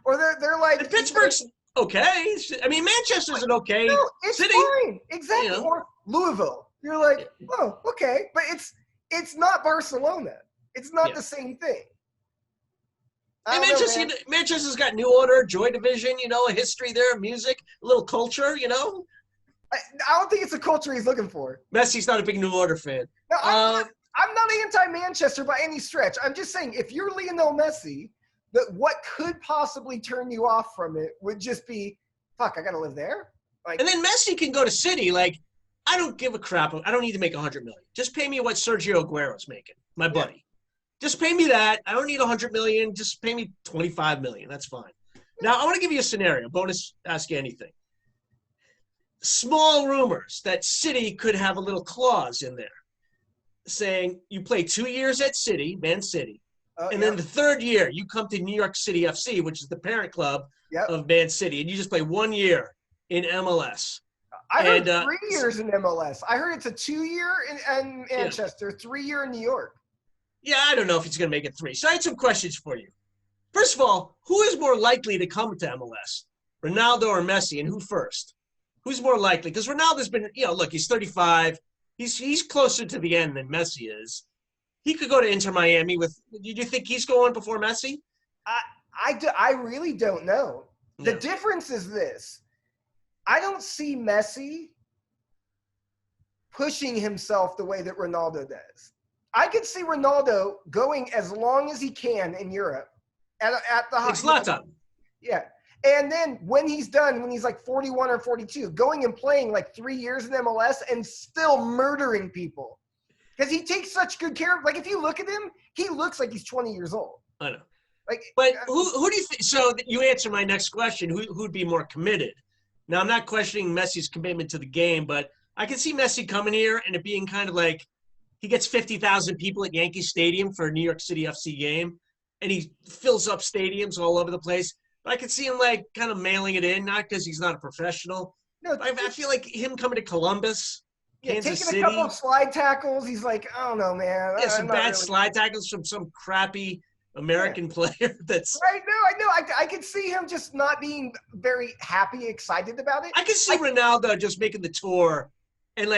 Or they're like... And Pittsburgh's okay. I mean, Manchester's an okay city. Fine. Exactly. Or Louisville. You're like, oh, okay. But it's not Barcelona. It's not the same thing. And Manchester's got New Order, Joy Division, a history there, music, a little culture, I don't think it's the culture he's looking for. Messi's not a big New Order fan. No, I'm not anti-Manchester by any stretch. I'm just saying, if you're Lionel Messi, what could possibly turn you off from it would just be, fuck, I got to live there? And then Messi can go to City, I don't give a crap. I don't need to make $100 million. Just pay me what Sergio Aguero's making, my buddy. Just pay me that. I don't need $100 million. Just pay me $25 million. That's fine. Now, I want to give you a scenario. Bonus, ask you anything. Small rumors that City could have a little clause in there saying you play 2 years at City, Man City, and then the third year you come to New York City FC, which is the parent club of Man City, and you just play 1 year in MLS. I heard 3 years in MLS. I heard it's a 2 year in Manchester, 3 year in New York. Yeah, I don't know if he's going to make it 3. So I had some questions for you. First of all, who is more likely to come to MLS, Ronaldo or Messi, and who first? Who's more likely? Because Ronaldo's been, look, he's 35. He's closer to the end than Messi is. He could go to Inter Miami with – do you think he's going before Messi? I really don't know. The difference is this. I don't see Messi pushing himself the way that Ronaldo does. I could see Ronaldo going as long as he can in Europe at the It's Zlatan. Yeah. And then when he's done, when he's like 41 or 42, going and playing like 3 years in MLS and still murdering people. Because he takes such good care of, like, if you look at him, he looks like he's 20 years old. I know. Like, But who do you think? So you answer my next question. Who'd be more committed? Now, I'm not questioning Messi's commitment to the game, but I can see Messi coming here and it being kind of like he gets 50,000 people at Yankee Stadium for a New York City FC game, and he fills up stadiums all over the place. But I could see him like kind of mailing it in, not because he's not a professional. no, I feel like him coming to Columbus, Kansas taking City. a couple of slide tackles, he's like, I don't know, man. Yeah, some I'm not bad really... slide tackles from some crappy American player that's I know. I could see him just not being very happy, excited about it. I could see Ronaldo just making the tour and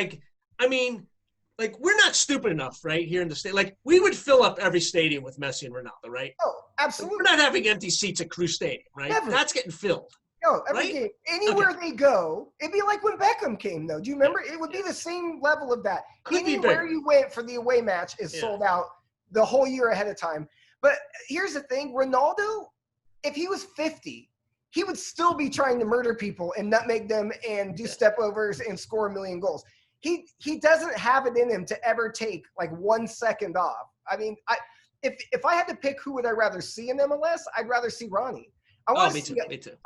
we're not stupid enough, right, here in the state. Like, we would fill up every stadium with Messi and Ronaldo, right? Oh, absolutely. We're not having empty seats at Crew Stadium, right? Never. That's getting filled. No, every right? game. Anywhere they go, it'd be like when Beckham came, though. Do you remember? It would be the same level of that. Could be Anywhere bigger. you went for the away match is sold out the whole year ahead of time. But here's the thing. Ronaldo, if he was 50, he would still be trying to murder people and nutmeg them and do step-overs and score a million goals. He doesn't have it in him to ever take like 1 second off. I mean, if I had to pick who would I rather see in MLS, I'd rather see Ronnie. Me too.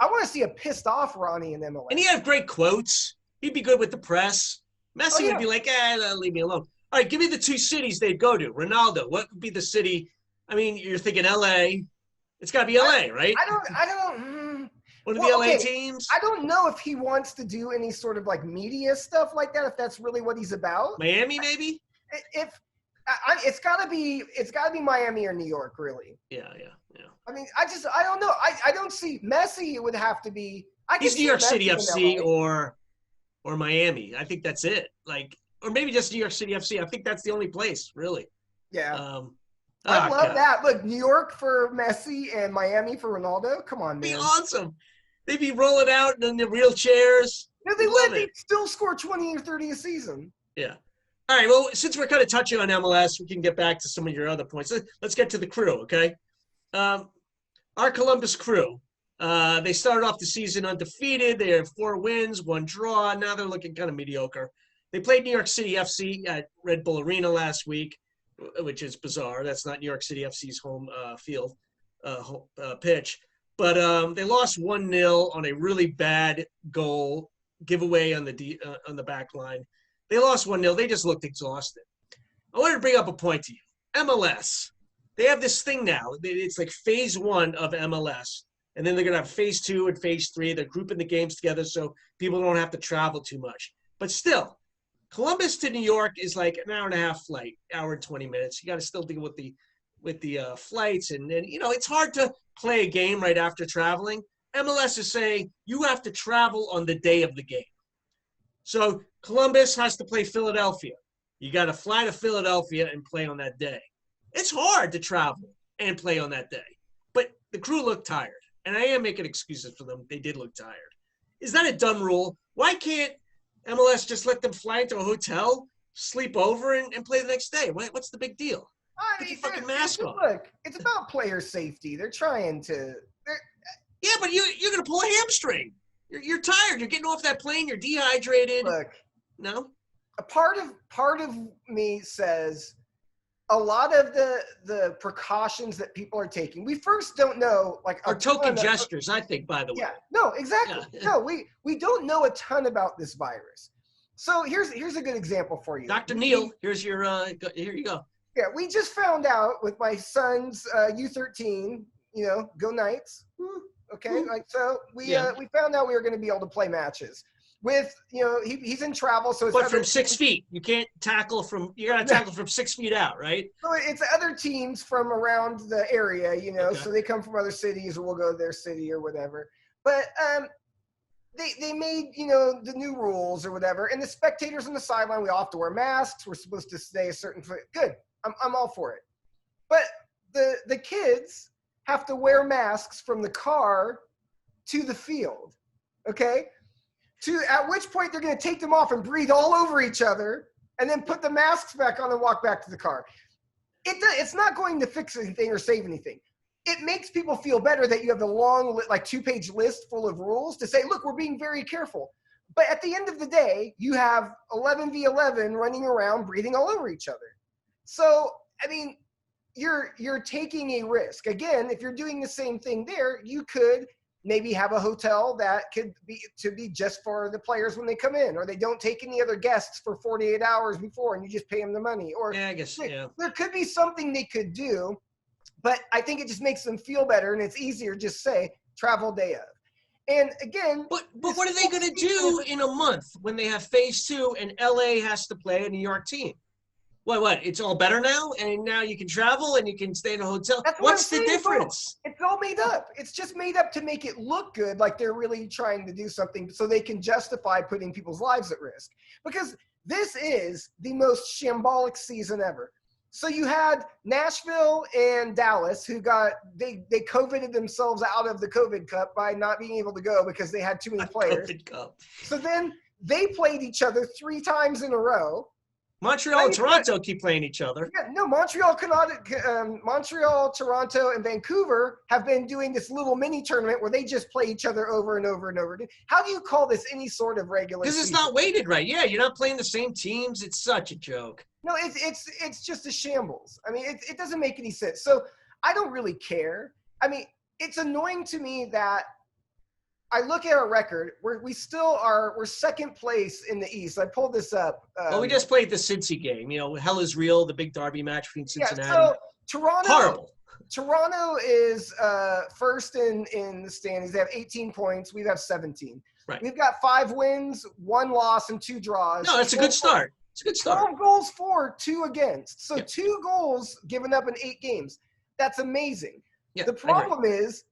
I want to see a pissed off Ronnie in MLS. And he had great quotes. He'd be good with the press. Messi would be like, leave me alone. All right, give me the two cities they'd go to. Ronaldo, what would be the city? I mean, you're thinking L.A. It's got to be L.A., right? I don't. One of the L.A. teams? I don't know if he wants to do any sort of like media stuff like that, if that's really what he's about. Miami, maybe? It's got to be Miami or New York, really. Yeah. I mean, I don't know. I don't see Messi. It would have to be. He's New York City FC or Miami. I think that's it. Like, or maybe just New York City FC. I think that's the only place, really. Yeah. I love that. Look, New York for Messi and Miami for Ronaldo. Come on, man. It'd be awesome. They'd be rolling out in the wheelchairs. No, they would. They'd still score 20 or 30 a season. Yeah. All right. Well, since we're kind of touching on MLS, we can get back to some of your other points. Let's get to the Crew, okay? Our Columbus Crew. They started off the season undefeated. They have 4 wins, 1 draw. Now they're looking kind of mediocre. They played New York City FC at Red Bull Arena last week, which is bizarre. That's not New York City FC's home field pitch. But they lost 1-0 on a really bad goal giveaway on the back line. They lost 1-0. They just looked exhausted. I wanted to bring up a point to you. MLS. They have this thing now. It's like phase 1 of MLS. And then they're going to have phase 2 and phase 3. They're grouping the games together so people don't have to travel too much. But still, Columbus to New York is like an hour and a half flight, hour and 20 minutes. You got to still deal with the flights. And it's hard to play a game right after traveling. MLS is saying you have to travel on the day of the game. So Columbus has to play Philadelphia. You got to fly to Philadelphia and play on that day. It's hard to travel and play on that day. But the Crew looked tired. And I am making excuses for them. They did look tired. Is that a dumb rule? Why can't MLS just let them fly into a hotel, sleep over, and play the next day? What's the big deal? Put your fucking mask on. Look, it's about player safety. They're trying to. Yeah, but you're going to pull a hamstring. You're tired. You're getting off that plane. You're dehydrated. Look, no. A part of me says a lot of the precautions that people are taking. We first don't know, like, or token gestures. I think, by the way. Yeah. No, exactly. Yeah. No, we don't know a ton about this virus. So here's a good example for you. Dr. Neil, here's your here you go. Yeah, we just found out with my son's U13. Go Knights. Okay, so we found out we were going to be able to play matches with he's in travel, so it's but from 6 feet. You can't tackle from. You got to tackle from 6 feet out, right? So it's other teams from around the area, Okay. So they come from other cities, or we'll go to their city or whatever. But they made the new rules or whatever, and the spectators on the sideline, we all have to wear masks. We're supposed to stay a certain foot. Good, I'm all for it. But the kids have to wear masks from the car to the field, okay? At which point they're going to take them off and breathe all over each other and then put the masks back on and walk back to the car. It's not going to fix anything or save anything. it makes people feel better that you have the long, like 2-page list full of rules to say, look, we're being very careful. But at the end of the day, you have 11v11 running around, breathing all over each other. So, I mean, you're taking a risk. Again, if you're doing the same thing there, you could maybe have a hotel that could be just for the players when they come in, or they don't take any other guests for 48 hours before and you just pay them the money. Or Yeah, I guess, yeah. There could be something they could do, but I think it just makes them feel better, and it's easier to just say travel day of. And again, but what are they going to do in a month when they have phase 2 and LA has to play a New York team? What? It's all better now, and now you can travel and you can stay in a hotel. What's the difference? It's all made up. It's just made up to make it look good, like they're really trying to do something so they can justify putting people's lives at risk. Because this is the most shambolic season ever. So you had Nashville and Dallas who they COVIDed themselves out of the COVID Cup by not being able to go because they had too many players. COVID Cup. So then they played each other 3 times in a row. Montreal and Toronto keep playing each other. Yeah, no, Montreal, Toronto, and Vancouver have been doing this little mini tournament where they just play each other over and over and over. How do you call this any sort of regular season? Because it's not weighted right. Yeah, you're not playing the same teams. It's such a joke. No, it's just a shambles. I mean, it doesn't make any sense. So I don't really care. I mean, it's annoying to me that I look at our record. We're second place in the East. I pulled this up. Well, we just played the Cincy game. You know, hell is real. The big derby match between Cincinnati. Yeah, so Toronto. Horrible. Toronto is first in the standings. They have 18 points. We have 17. Right. We've got 5 wins, 1 loss, and 2 draws. No, that's a good start. It's a good start. 12 goals for, 2 against. So yeah. 2 goals given up in 8 games. That's amazing. Yeah, the problem is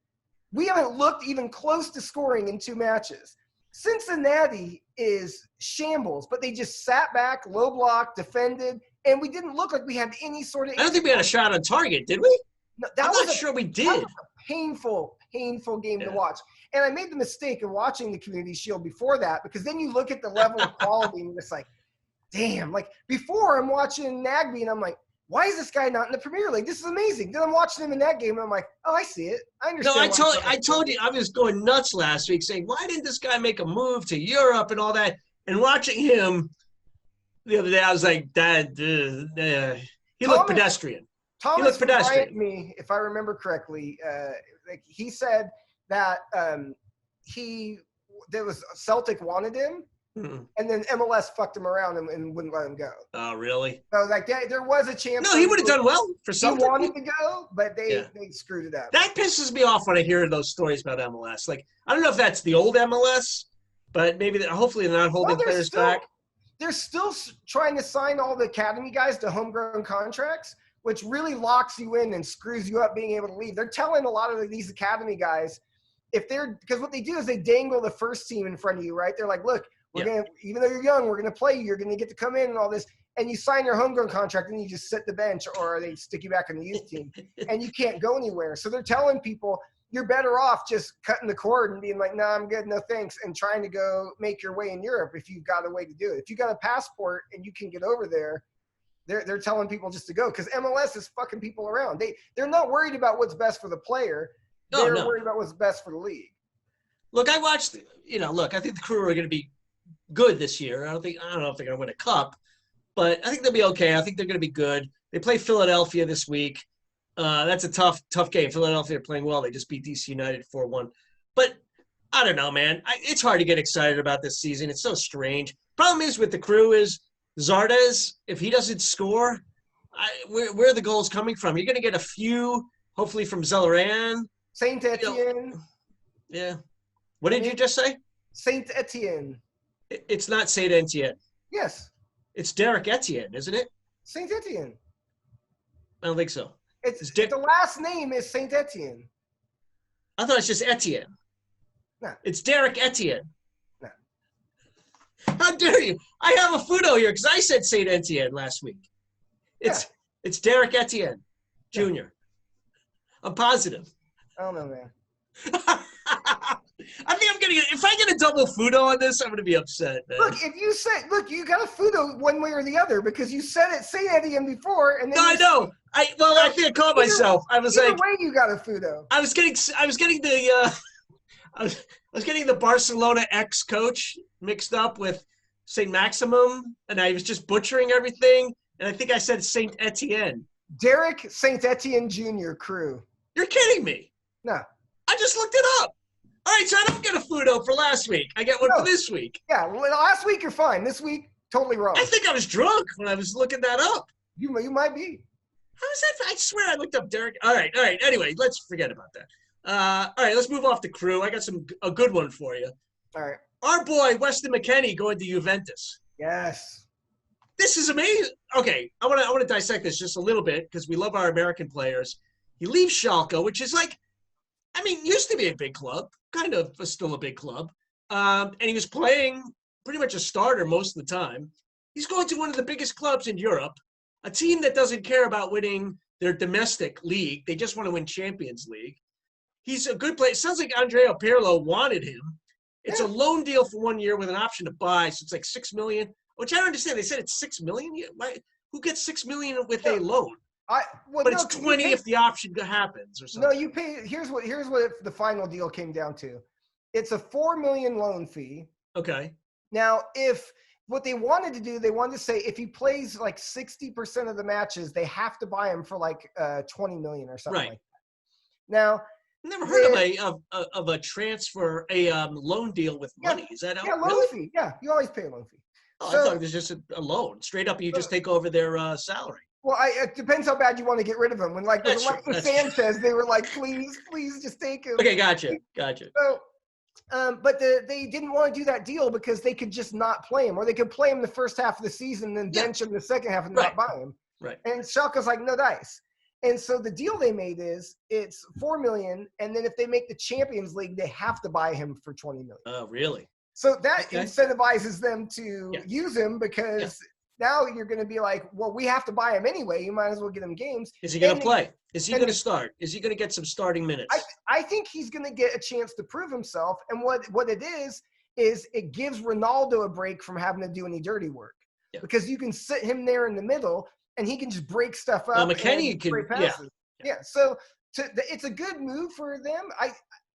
we haven't looked even close to scoring in 2 matches. Cincinnati is shambles, but they just sat back, low block, defended, and we didn't look like we had any sort of – I don't think we had a shot on target, did we? No, I'm not sure we did. That was a painful game to watch. And I made the mistake of watching the Community Shield before that, because then you look at the level of quality and it's like, damn. Like before I'm watching Nagby and I'm like, why is this guy not in the Premier League? This is amazing. Then I'm watching him in that game and I'm like, oh, I see it. I understand. No, I told you I was going nuts last week saying, why didn't this guy make a move to Europe and all that? And watching him the other day, I was like, he looked pedestrian. Thomas reminded me, if I remember correctly, he said that Celtic wanted him, and then MLS fucked him around and wouldn't let him go. Oh, really? So like there was a chance. No, he would have done well for Celtic. He wanted to go, but they screwed it up. That pisses me off when I hear those stories about MLS. Like, I don't know if that's the old MLS, but hopefully they're not holding players back. They're still trying to sign all the academy guys to homegrown contracts, which really locks you in and screws you up being able to leave. They're telling a lot of these academy guys, because what they do is they dangle the first team in front of you, right? They're like, look, even though you're young, we're going to play you. You're going to get to come in and all this. And you sign your homegrown contract and you just sit the bench, or they stick you back on the youth team and you can't go anywhere. So they're telling people you're better off just cutting the cord and being like, no, I'm good. No, thanks. And trying to go make your way in Europe if you've got a way to do it. If you got a passport and you can get over there, they're telling people just to go, because MLS is fucking people around. They're not worried about what's best for the player. They're worried about what's best for the league. Look, I watched. I think the Crew are going to be good this year. I don't know if they're going to win a cup, but I think they'll be okay. I think they're going to be good. They play Philadelphia this week. That's a tough game. Philadelphia are playing well. They just beat DC United 4-1. But I don't know, man. It's hard to get excited about this season. It's so strange. Problem is with the Crew is Zardes, if he doesn't score, where are the goals coming from? You're going to get a few, hopefully from Zelleran. Saint Etienne. Yeah. What did you just say? Saint Etienne. It's not Saint Etienne. Yes. It's Derek Etienne, isn't it? Saint Etienne. I don't think so. The last name is Saint Etienne. I thought it's just Etienne. No. It's Derek Etienne. No. How dare you? I have a photo here because I said Saint Etienne last week. It's Derek Etienne Jr. I'm positive. I don't know, man. I think I'm getting it. If I get a double Fudo on this, I'm going to be upset, man. Look, if you said, you got a Fudo one way or the other because you said it St. Etienne before, and then No, I know. I think I caught myself. I was either like, way, you got a Fudo. I was getting the I was getting the Barcelona ex-coach mixed up with Saint Maximum, and I was just butchering everything. And I think I said Saint Etienne. Derek St. Etienne Jr. crew. You're kidding me. No. I just looked it up. All right, so I don't get a Fudo for last week. I get one for this week. Yeah, well, last week you're fine. This week, totally wrong. I think I was drunk when I was looking that up. You might be. How is that? I swear I looked up Derek. All right. Anyway, let's forget about that. All right, let's move off the crew. I got a good one for you. All right. Our boy, Weston McKennie, going to Juventus. Yes. This is amazing. Okay, I want to dissect this just a little bit because we love our American players. He leaves Schalke, which is used to be a big club, kind of still a big club. And he was playing pretty much a starter most of the time. He's going to one of the biggest clubs in Europe, a team that doesn't care about winning their domestic league. They just want to win Champions League. He's a good player. It sounds like Andrea Pirlo wanted him. It's a loan deal for 1 year with an option to buy, so it's like $6 million, which I don't understand. They said it's $6 million. Who gets $6 million with a loan? It's 20 if the option happens or something. No, you pay. Here's what the final deal came down to. It's a $4 million loan fee. Okay. Now, if what they wanted to do, they wanted to say if he plays like 60% of the matches, they have to buy him for like $20 million or something like that. Now, never heard of a transfer, a loan deal with money. Is that loan really? fee? Yeah, you always pay a loan fee. Oh, I thought it was just a loan. Straight up, you just take over their salary. Well, it depends how bad you want to get rid of him. When Alexis Sanchez, they were like, please just take him. Okay, gotcha. So, but they didn't want to do that deal because they could just not play him, or they could play him the first half of the season, then bench him the second half and not buy him. Right. And Schalke's like, no dice. And so the deal they made is it's $4 million, and then if they make the Champions League, they have to buy him for $20 million. Oh, really? So that incentivizes them to use him because now you're going to be like, well, we have to buy him anyway. You might as well get him games. Is he going to play? Is he going to start? Is he going to get some starting minutes? I think he's going to get a chance to prove himself. And what it is it gives Ronaldo a break from having to do any dirty work because you can sit him there in the middle and he can just break stuff up. McKennie can, So it's a good move for them.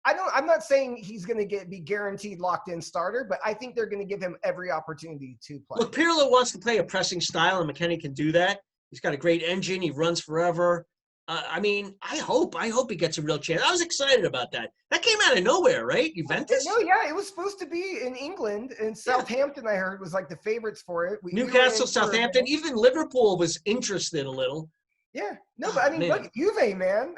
I'm not saying he's going to be guaranteed locked in starter, but I think they're going to give him every opportunity to play. Look, Pirlo wants to play a pressing style, and McKennie can do that. He's got a great engine. He runs forever. I hope he gets a real chance. I was excited about that. That came out of nowhere, right? Juventus? No, yeah, it was supposed to be in England, and Southampton, I heard, was like the favorites for it. Newcastle, Southampton, even Liverpool was interested a little. Yeah. No, but look, Juve, man.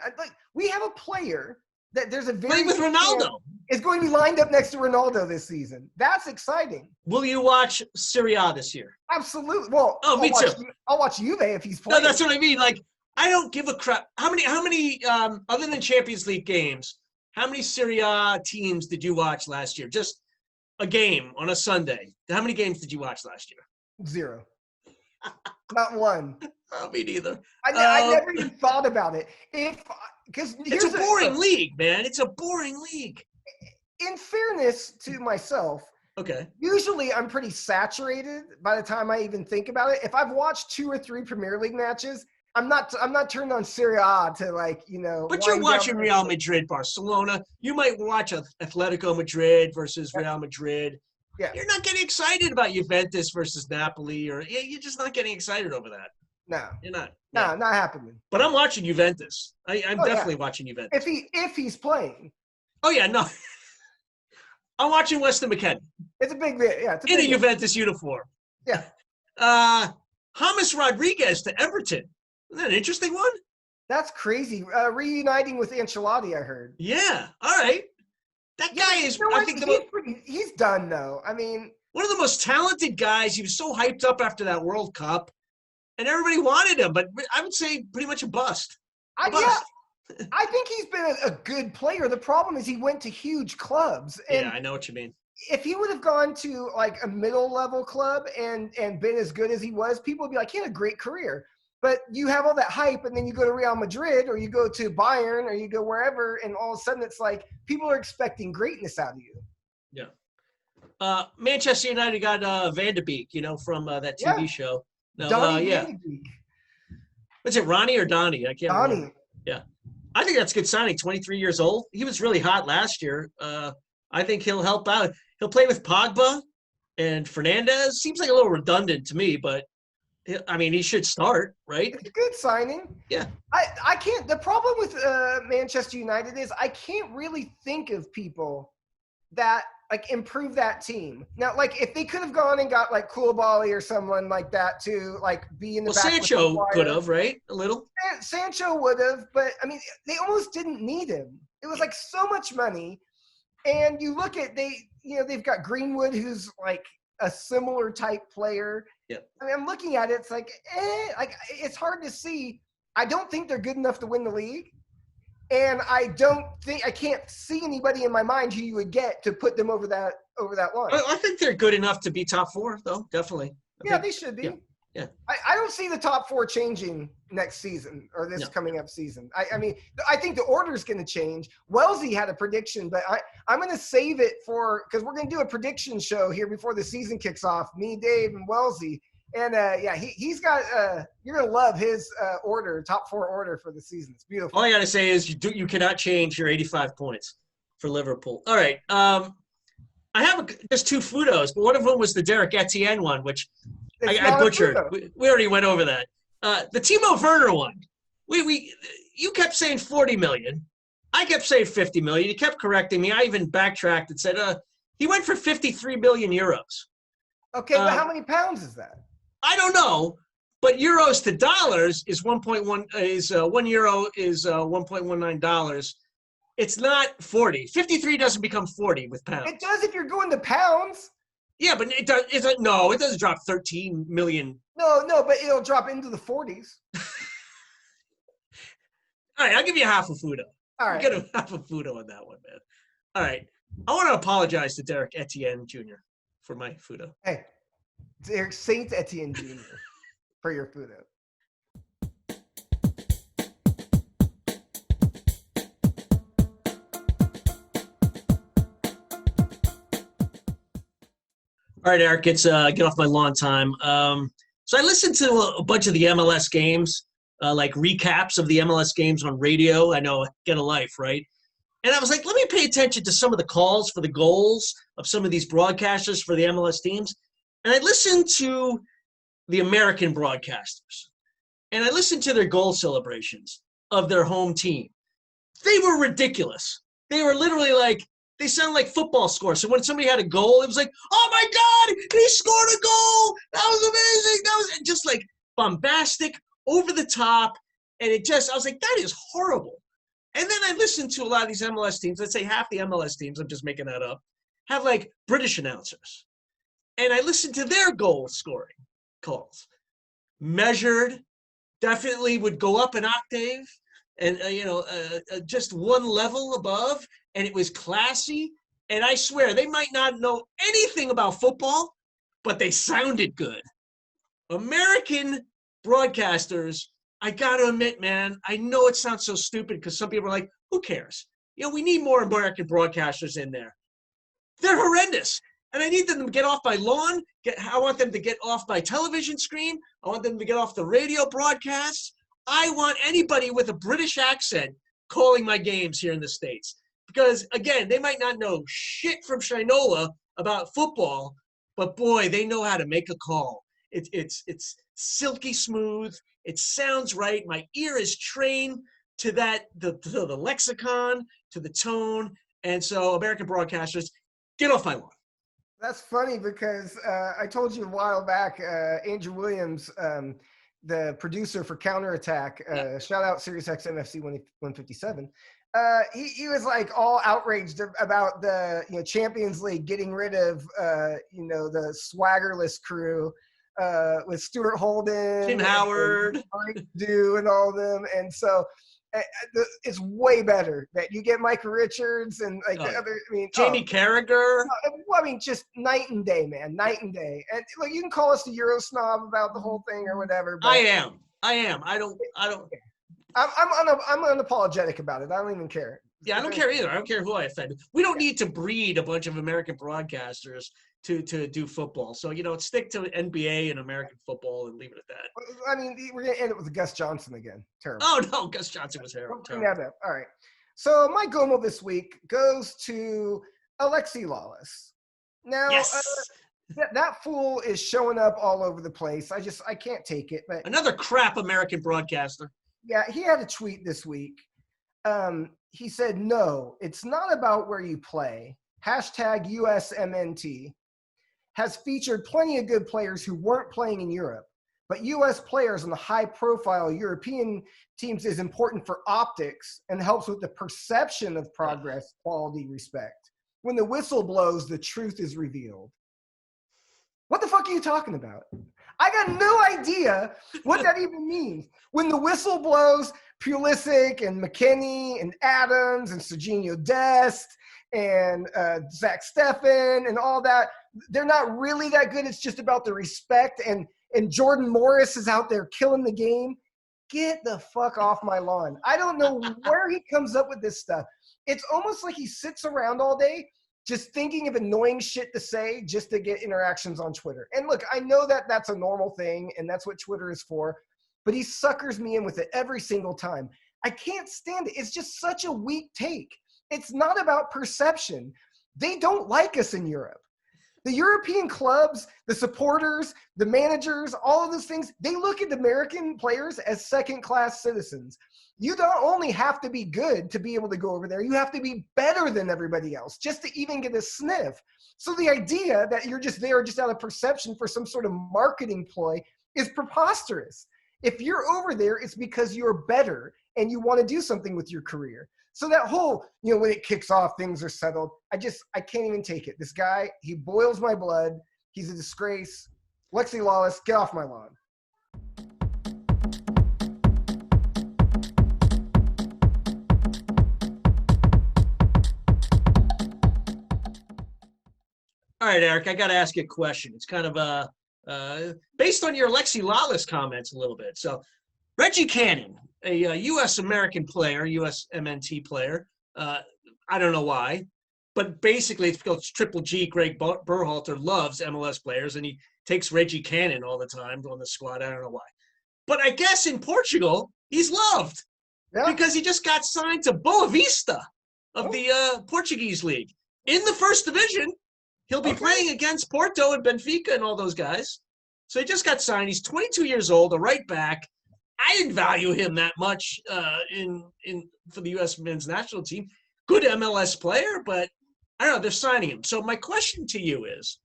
We have a player that there's a very with Ronaldo is going to be lined up next to Ronaldo this season. That's exciting. Will you watch Serie A this year? Absolutely. Well, me too. I'll watch Juve if he's playing. No, that's what I mean. Like, I don't give a crap. How many other than Champions League games, how many Serie A teams did you watch last year? Just a game on a Sunday. How many games did you watch last year? 0. Not one. Oh, me neither. I never even thought about it. Because it's a boring league, man. It's a boring league. In fairness to myself, usually I'm pretty saturated by the time I even think about it. If I've watched 2 or 3 Premier League matches, I'm not turned on Serie A to But you're watching Real Madrid, Barcelona. You might watch Atletico Madrid versus Real Madrid. Yeah. You're not getting excited about Juventus versus Napoli, or you're just not getting excited over that. No, you're not. No, not happening. But I'm watching Juventus. I'm definitely watching Juventus. If he's playing. Oh yeah, no. I'm watching Weston McKennie. It's a big bit, yeah. In a Juventus uniform. Yeah. James Rodriguez to Everton. Isn't that an interesting one? That's crazy. Reuniting with Ancelotti, I heard. Yeah. All right. That guy is. I think he's done though. I mean, one of the most talented guys. He was so hyped up after that World Cup. And everybody wanted him, but I would say pretty much a bust. I think he's been a good player. The problem is he went to huge clubs. And I know what you mean. If he would have gone to like a middle level club and been as good as he was, people would be like, he had a great career. But you have all that hype, and then you go to Real Madrid or you go to Bayern or you go wherever, and all of a sudden it's like people are expecting greatness out of you. Yeah. Manchester United got Van de Beek, from that TV show. No, Donnie Van de Beek. Was it Ronnie or Donnie? I can't remember. Donnie. Yeah. I think that's a good signing. 23 years old. He was really hot last year. I think he'll help out. He'll play with Pogba and Fernandez. Seems like a little redundant to me, but he should start, right? It's a good signing. Yeah. I can't. The problem with Manchester United is I can't really think of people that improve that team. Now, if they could have gone and got Koulibaly or someone like that to be in the back. Well, Sancho could have, right? A little. Sancho would have, but they almost didn't need him. It was so much money, and you look at they've got Greenwood, who's a similar type player. Yeah. I'm looking at it. It's it's hard to see. I don't think they're good enough to win the league. And I can't see anybody in my mind who you would get to put them over that line. I think they're good enough to be top 4, though. Definitely. They should be. Yeah. I don't see the top 4 changing next season or this coming up season. I think the order is going to change. Wellesley had a prediction, but I'm going to save it because we're going to do a prediction show here before the season kicks off. Me, Dave, and Wellesley. And he's got. You're gonna love his top 4 order for the season. It's beautiful. All I gotta say is you cannot change your 85 points for Liverpool. All right. I have just 2 Fudos, but one of them was the Derek Etienne one, which I butchered. We already went over that. The Timo Werner one. You kept saying 40 million. I kept saying 50 million. You kept correcting me. I even backtracked and said he went for 53 million euros. Okay, but how many pounds is that? I don't know, but euros to dollars is 1.1 is 1 euro is $1.19. It's not 40. 53 doesn't become 40 with pounds. It does if you're going to pounds. Yeah, but it does. It doesn't drop 13 million. No, but it'll drop into the 40s. All right, I'll give you half a Fudo. All right, get a half a Fudo on that one, man. All right, I want to apologize to Derek Etienne Jr. for my Fudo. Hey. Derek Saint Etienne Jr. for your Fudo. All right, Eric, it's get off my lawn time. So I listened to a bunch of the MLS games, recaps of the MLS games on radio. I know, Get a Life, right? And I was like, let me pay attention to some of the calls for the goals of some of these broadcasters for the MLS teams. And I listened to the American broadcasters. And I listened to their goal celebrations of their home team. They were ridiculous. They were literally they sound like football scores. So when somebody had a goal, it was like, oh my God, he scored a goal. That was amazing. That was just bombastic, over the top. And I was like, that is horrible. And then I listened to a lot of these MLS teams. Let's say half the MLS teams, I'm just making that up, have British announcers. And I listened to their goal scoring calls. Measured, definitely would go up an octave and, just one level above. And it was classy. And I swear, they might not know anything about football, but they sounded good. American broadcasters, I got to admit, man, I know it sounds so stupid because some people are like, who cares? We need more American broadcasters in there. They're horrendous. And I need them to get off my lawn. I want them to get off my television screen. I want them to get off the radio broadcasts. I want anybody with a British accent calling my games here in the States. Because, again, they might not know shit from Shinola about football, but, boy, they know how to make a call. It's silky smooth. It sounds right. My ear is trained to the lexicon, to the tone. And so, American broadcasters, get off my lawn. That's funny because I told you a while back, Andrew Williams, the producer for Counterattack, shout out SiriusXM FC 157. He was all outraged about the Champions League getting rid of the swaggerless crew with Stuart Holden, Tim Howard, Mike Dew, and all of them, and so it's way better that you get Micah Richards and the other. Jamie Carragher. Just night and day, man, night and day. And you can call us the Euro snob about the whole thing or whatever. But I am. I am. I don't. I'm unapologetic about it. I don't even care. Yeah, I don't care either. I don't care who I offend. We don't need to breed a bunch of American broadcasters to do football. So, stick to NBA and American football and leave it at that. I mean, we're going to end it with Gus Johnson again. Terrible. Oh, no, Gus Johnson was terrible. Don't bring that up. All right. So my Gomo this week goes to Alexi Lalas. Now, Yes. That fool is showing up all over the place. I can't take it. But another crap American broadcaster. Yeah, he had a tweet this week. He said, "No, it's not about where you play. Hashtag USMNT has featured plenty of good players who weren't playing in Europe, but U.S. players on the high-profile European teams is important for optics and helps with the perception of progress, quality, respect. When the whistle blows, the truth is revealed." What the fuck are you talking about? I got no idea what that even means. When the whistle blows, Pulisic and McKinney and Adams and Serginho Dest and Zach Steffen and all that, they're not really that good. It's just about the respect. And Jordan Morris is out there killing the game. Get the fuck off my lawn. I don't know where he comes up with this stuff. It's almost like he sits around all day just thinking of annoying shit to say just to get interactions on Twitter. And look, I know that that's a normal thing and that's what Twitter is for, but he suckers me in with it every single time. I can't stand it. It's just such a weak take. It's not about perception. They don't like us in Europe. The European clubs, the supporters, the managers, all of those things, they look at American players as second-class citizens. You don't only have to be good to be able to go over there. You have to be better than everybody else just to even get a sniff. So the idea that you're just there just out of perception for some sort of marketing ploy is preposterous. If you're over there, it's because you're better and you want to do something with your career. So that whole, when it kicks off, things are settled. I can't even take it. This guy, he boils my blood. He's a disgrace. Alexi Lalas, get off my lawn. All right, Eric, I got to ask you a question. It's kind of based on your Alexi Lalas comments a little bit. So Reggie Cannon, a U.S.-American player, U.S.MNT player, I don't know why, but basically it's because Triple G, Greg Berhalter, loves MLS players, and he takes Reggie Cannon all the time on the squad. I don't know why. But I guess in Portugal, he's loved because he just got signed to Boa Vista of the Portuguese league. In the first division, he'll be playing against Porto and Benfica and all those guys. So he just got signed. He's 22 years old, a right back. I didn't value him that much for the U.S. men's national team. Good MLS player, but I don't know. They're signing him. So my question to you is,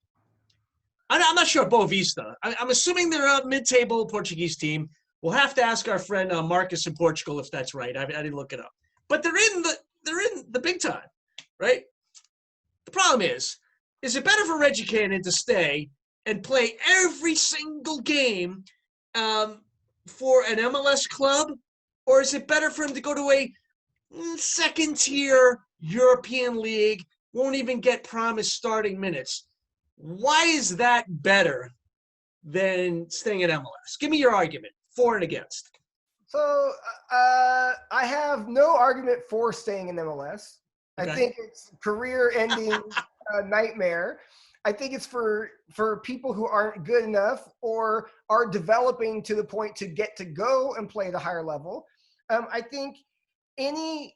I'm not sure Boa Vista. I'm assuming they're a mid-table Portuguese team. We'll have to ask our friend Marcus in Portugal if that's right. I didn't look it up. But they're in the big time, right? The problem is it better for Reggie Cannon to stay and play every single game for an MLS club, or is it better for him to go to a second-tier European league, won't even get promised starting minutes? Why is that better than staying at MLS? Give me your argument, for and against. So I have no argument for staying in MLS. Okay. I think it's career-ending nightmare. I think it's for people who aren't good enough or are developing to the point to get to go and play at a higher level. I think any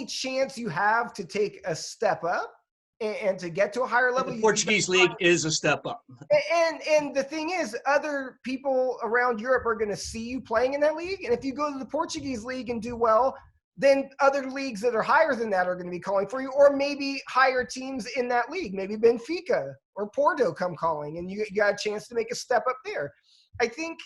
chance you have to take a step up and to get to a higher level. The Portuguese league is a step up. And the thing is, other people around Europe are going to see you playing in that league. And if you go to the Portuguese league and do well, then other leagues that are higher than that are going to be calling for you, or maybe higher teams in that league. Maybe Benfica or Porto come calling, and you got a chance to make a step up there. I think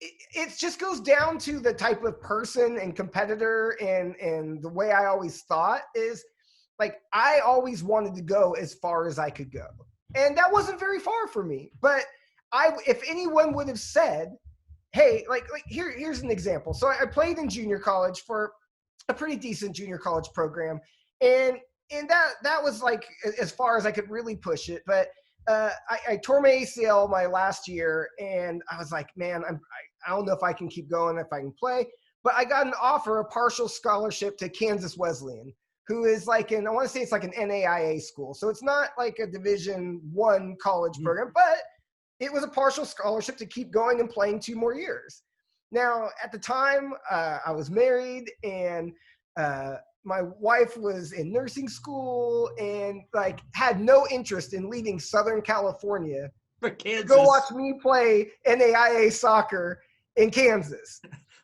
it just goes down to the type of person and competitor, and the way I always thought is, like, I always wanted to go as far as I could go. And that wasn't very far for me. But if anyone would have said, hey, like here's an example. So I played in junior college for a pretty decent junior college program. And that was like as far as I could really push it. But I tore my ACL my last year, and I was like, man, I don't know if I can keep going, if I can play. But I got an offer, a partial scholarship to Kansas Wesleyan, who is like I want to say it's like an NAIA school. So it's not like a Division I college program, but it was a partial scholarship to keep going and playing 2 more years. Now, at the time, I was married, and my wife was in nursing school and like had no interest in leaving Southern California for Kansas. Go watch me play NAIA soccer in Kansas.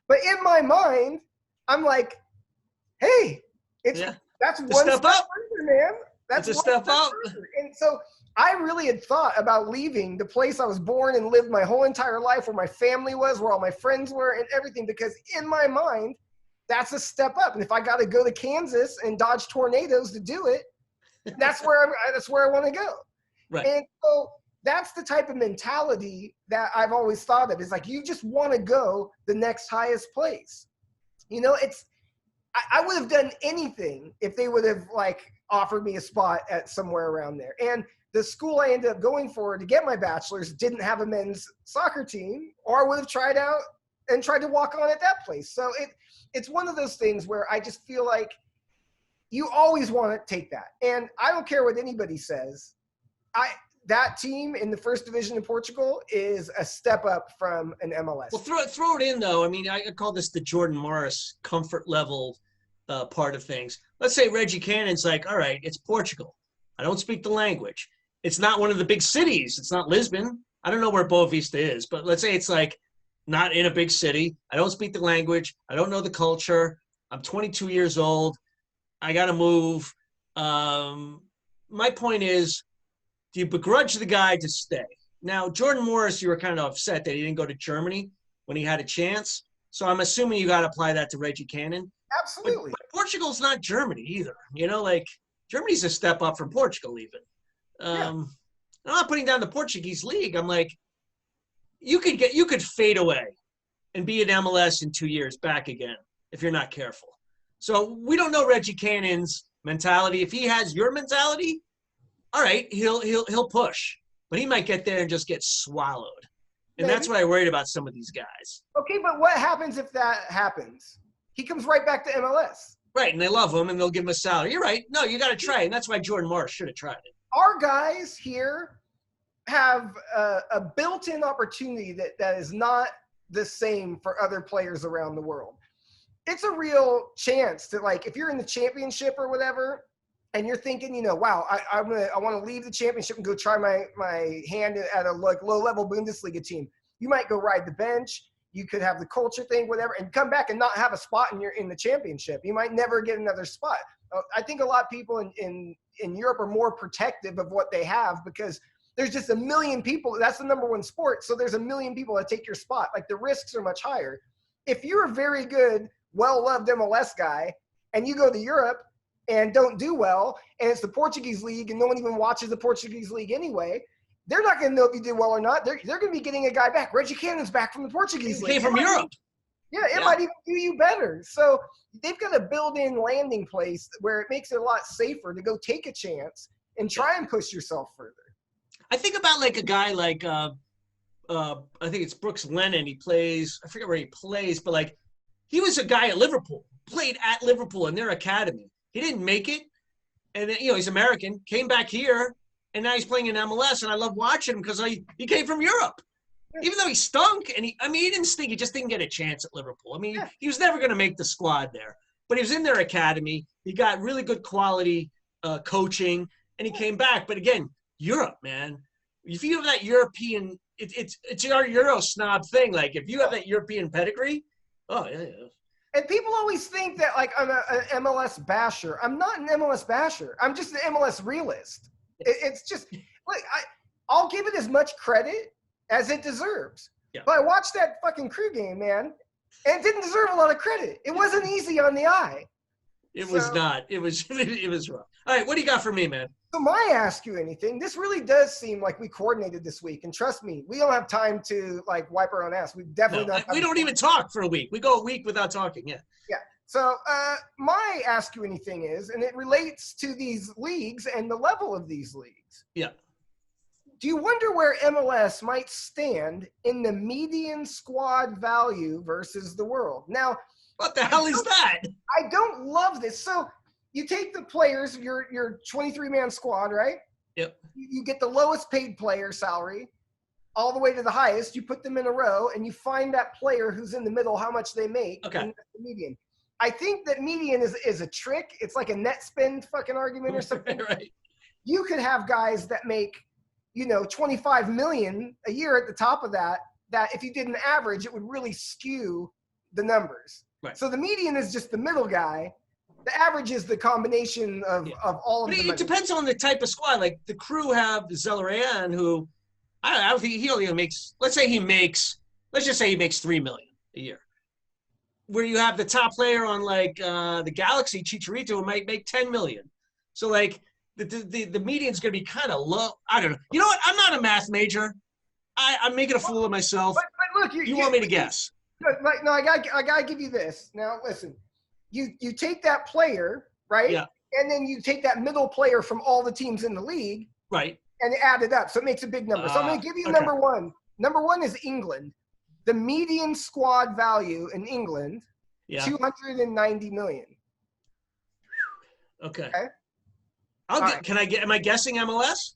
But in my mind, I'm like, hey, that's one step further, man. That's a step up. And so I really had thought about leaving the place I was born and lived my whole entire life, where my family was, where all my friends were, and everything, because in my mind, that's a step up. And if I got to go to Kansas and dodge tornadoes to do it, that's where I want to go. Right. And so that's the type of mentality that I've always thought of. Is like, you just want to go the next highest place. You know, I would have done anything if they would have like offered me a spot at somewhere around there. And the school I ended up going for to get my bachelor's didn't have a men's soccer team, or I would have tried out and tried to walk on at that place. So it's one of those things where I just feel like you always want to take that. And I don't care what anybody says. That team in the first division in Portugal is a step up from an MLS. Well, throw it in, though. I mean, I call this the Jordan Morris comfort level part of things. Let's say Reggie Cannon's like, all right, it's Portugal. I don't speak the language. It's not one of the big cities. It's not Lisbon. I don't know where Boa Vista is, but let's say it's like not in a big city. I don't speak the language. I don't know the culture. I'm 22 years old. I got to move. My point is, do you begrudge the guy to stay? Now, Jordan Morris, you were kind of upset that he didn't go to Germany when he had a chance. So I'm assuming you got to apply that to Reggie Cannon. Absolutely. But Portugal's not Germany either. You know, like Germany's a step up from Portugal even. I'm not putting down the Portuguese league. I'm like, you could fade away and be in MLS in 2 years back again if you're not careful. So we don't know Reggie Cannon's mentality. If he has your mentality, all right, he'll push, but he might get there and just get swallowed. And that's what I worried about some of these guys. Okay, but what happens if that happens? He comes right back to MLS. Right, and they love him, and they'll give him a salary. You're right. No, you got to try it, and that's why Jordan Morris should have tried it. Our guys here have a built-in opportunity that is not the same for other players around the world. It's a real chance to, like, if you're in the championship or whatever, and you're thinking, you know, wow, I want to leave the championship and go try my hand at a like low-level Bundesliga team. You might go ride the bench. You could have the culture thing, whatever, and come back and not have a spot in the championship. You might never get another spot. I think a lot of people in Europe are more protective of what they have because there's just a million people. That's the number one sport. So there's a million people that take your spot. Like, the risks are much higher. If you're a very good, well-loved MLS guy and you go to Europe and don't do well, and it's the Portuguese league and no one even watches the Portuguese league anyway, they're not going to know if you did well or not. They're going to be getting a guy back. Reggie Cannon's back from the Portuguese league. Came from Europe. It might even do you better. So they've got a built-in landing place where it makes it a lot safer to go take a chance and try and push yourself further. I think about like a guy like I think it's Brooks Lennon. He plays, I forget where he plays, but like he was a guy at Liverpool, played at Liverpool in their academy. He didn't make it, and then, you know, he's American, came back here, and now he's playing in MLS, and I love watching him because he came from Europe. Even though he stunk, and he didn't stink, he just didn't get a chance at Liverpool. I mean, he was never going to make the squad there. But he was in their academy. He got really good quality coaching, and he came back. But again, Europe, man. If you have that European, it's our Euro snob thing. Like, if you have that European pedigree, oh, yeah. And people always think that, like, I'm an MLS basher. I'm not an MLS basher. I'm just an MLS realist. It's just, like, I'll give it as much credit as it deserves. Yeah. But I watched that fucking Crew game, man, and it didn't deserve a lot of credit. It wasn't easy on the eye. It was not. It was rough. All right, what do you got for me, man? So my Ask You Anything, this really does seem like we coordinated this week. And trust me, we don't have time to, like, wipe our own ass. We definitely don't. We don't even talk for a week. We go a week without talking, yeah. Yeah. So my Ask You Anything is, and it relates to these leagues and the level of these leagues. Yeah. Do you wonder where MLS might stand in the median squad value versus the world? Now, what the hell is that? I don't love this. So you take the players, your 23-man squad, right? Yep. You get the lowest paid player salary all the way to the highest. You put them in a row, and you find that player who's in the middle, how much they make. Okay. And that's the median. I think that median is a trick. It's like a net spend fucking argument or something. Right. You could have guys that make, 25 million a year at the top of that if you did an average, it would really skew the numbers. Right. So the median is just the middle guy. The average is the combination of all of them. It depends on the type of squad. Like the Crew have Zelarayan, who I don't think he only makes. Let's just say he makes $3 million a year. Where you have the top player on like the Galaxy, Chicharito, who might make $10 million. So like the median's going to be kind of low. I don't know. You know what? I'm not a math major. I'm making a fool of myself. But look, you want me to guess? No, I gotta give you this. Now listen, you take that player, right? Yeah. And then you take that middle player from all the teams in the league, right? And add it up, so it makes a big number. So I'm gonna give you number one. Number one is England. The median squad value in England, $290 million. Okay. Right. Am I guessing MLS?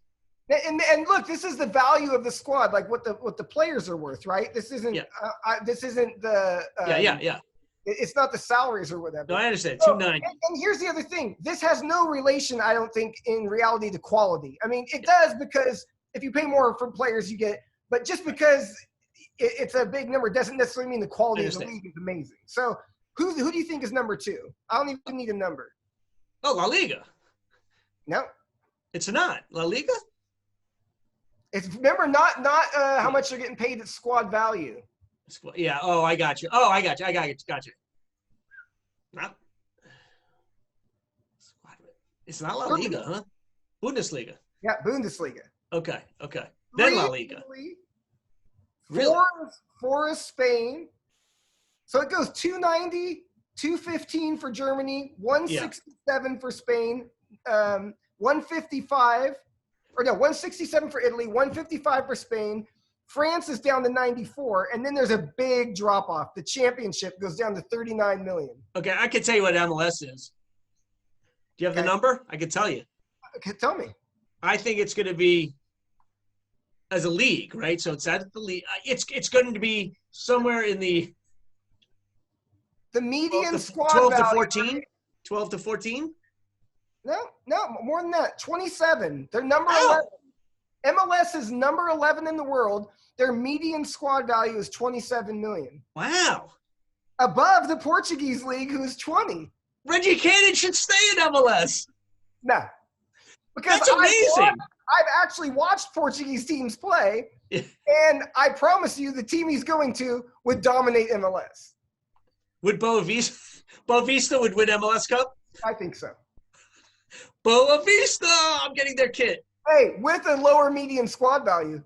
And look, this is the value of the squad, like what the players are worth, right? This isn't this isn't the It's not the salaries or whatever. No, I understand. 290. And here's the other thing: this has no relation, I don't think, in reality to quality. I mean, it does, because if you pay more for players, you get. But just because it's a big number doesn't necessarily mean the quality of the league is amazing. So who do you think is number two? I don't even need a number. Oh, La Liga. No, it's not La Liga. It's not how much they're getting paid at squad value. Yeah. Oh, I got you. I got you. Not. It's not La Liga, huh? Bundesliga. Yeah, Bundesliga. Okay. Then La Liga. Really? Four is Spain. So it goes 290, 215 for Germany, 167 for Spain, 167 for Italy, 155 for Spain. France is down to 94, and then there's a big drop-off. The championship goes down to 39 million. Okay, I can tell you what MLS is. Do you have the number? I can tell you. Okay, tell me. I think it's going to be as a league, right? So it's at the league. It's going to be somewhere in the median squad 12 value. To 14? 12 to 14? No, more than that. 27. They're number 11. MLS is number 11 in the world. Their median squad value is 27 million. Wow. Above the Portuguese league, who's 20. Reggie Cannon should stay in MLS. No. Because that's amazing. I've actually watched Portuguese teams play, and I promise you the team he's going to would dominate MLS. Would Boavista would win MLS Cup? I think so. Boavista! I'm getting their kit. Hey, with a lower median squad value.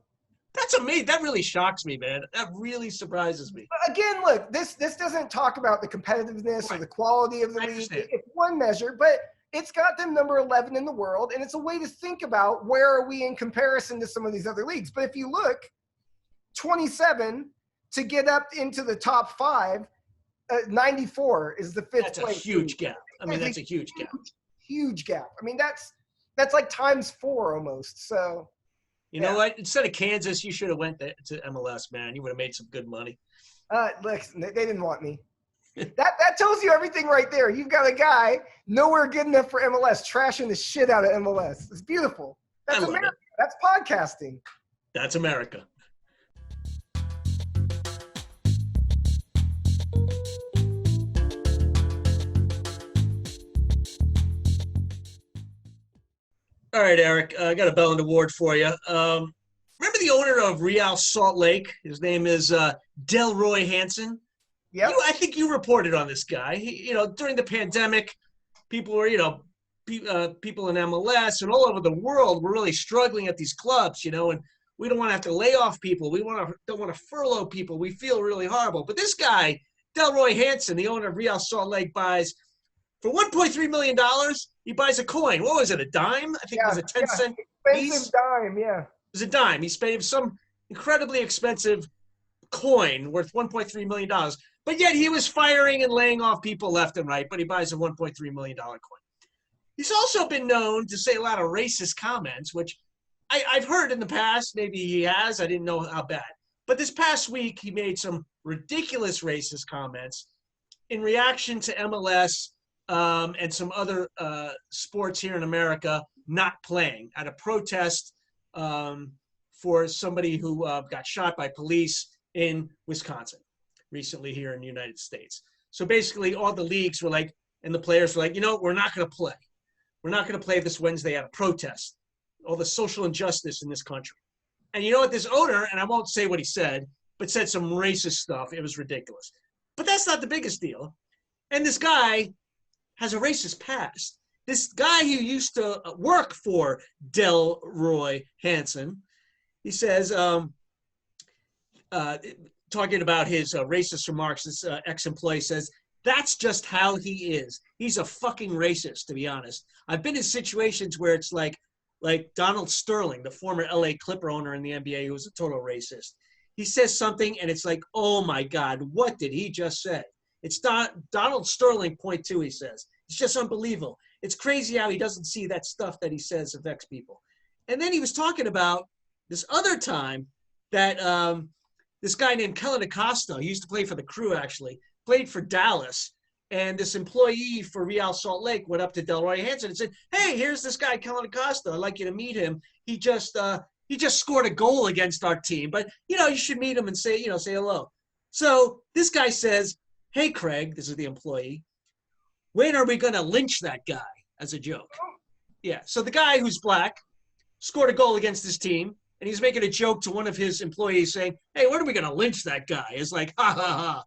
That's amazing. That really shocks me, man. That really surprises me. Again, look, this doesn't talk about the competitiveness or the quality of the league. It's one measure, but it's got them number 11 in the world, and it's a way to think about where are we in comparison to some of these other leagues. But if you look, 27 to get up into the top 5, 94 is the fifth place. That's a huge gap. That's a huge gap. Huge gap. I mean, that's like times 4 almost. So, you know what? Instead of Kansas, you should have went to MLS, man. You would have made some good money. Listen, they didn't want me. That tells you everything right there. You've got a guy nowhere good enough for MLS, trashing the shit out of MLS. It's beautiful. That's America. That's podcasting. That's America. All right, Eric, I got a Belland Award for you. Remember the owner of Real Salt Lake? His name is Delroy Hansen. Yeah. I think you reported on this guy. During the pandemic, people were, people in MLS and all over the world were really struggling at these clubs, and we don't want to have to lay off people. We don't want to furlough people. We feel really horrible. But this guy, Delroy Hansen, the owner of Real Salt Lake, buys for $1.3 million. He buys a coin. What was it? A dime? I think it was a 10-cent piece. Expensive dime, yeah. was a dime. He spent some incredibly expensive coin worth $1.3 million. But yet he was firing and laying off people left and right, but he buys a $1.3 million coin. He's also been known to say a lot of racist comments, which I've heard in the past. Maybe he has. I didn't know how bad. But this past week, he made some ridiculous racist comments in reaction to MLS and some other sports here in America not playing at a protest for somebody who got shot by police in Wisconsin recently here in the United States. So basically all the leagues were like, and the players were like, we're not going to play. We're not going to play this Wednesday at a protest. All the social injustice in this country. And you know what? This owner, and I won't say what he said, but said some racist stuff. It was ridiculous. But that's not the biggest deal. And this guy has a racist past. This guy who used to work for Delroy Hansen, he says, talking about his racist remarks, this ex-employee says, that's just how he is. He's a fucking racist, to be honest. I've been in situations where it's like Donald Sterling, the former LA Clipper owner in the NBA, who was a total racist. He says something, and it's like, oh my God, what did he just say? It's Donald Sterling, point two, he says. It's just unbelievable. It's crazy how he doesn't see that stuff that he says affects people. And then he was talking about this other time that this guy named Kellen Acosta, he used to play for the Crew actually, played for Dallas. And this employee for Real Salt Lake went up to Delroy Hansen and said, hey, here's this guy, Kellen Acosta. I'd like you to meet him. He just scored a goal against our team. But, you should meet him and say hello. So this guy says, hey, Craig, this is the employee, when are we going to lynch that guy, as a joke? Yeah, so the guy who's black scored a goal against his team, and he's making a joke to one of his employees saying, hey, when are we going to lynch that guy? It's like, ha, ha, ha.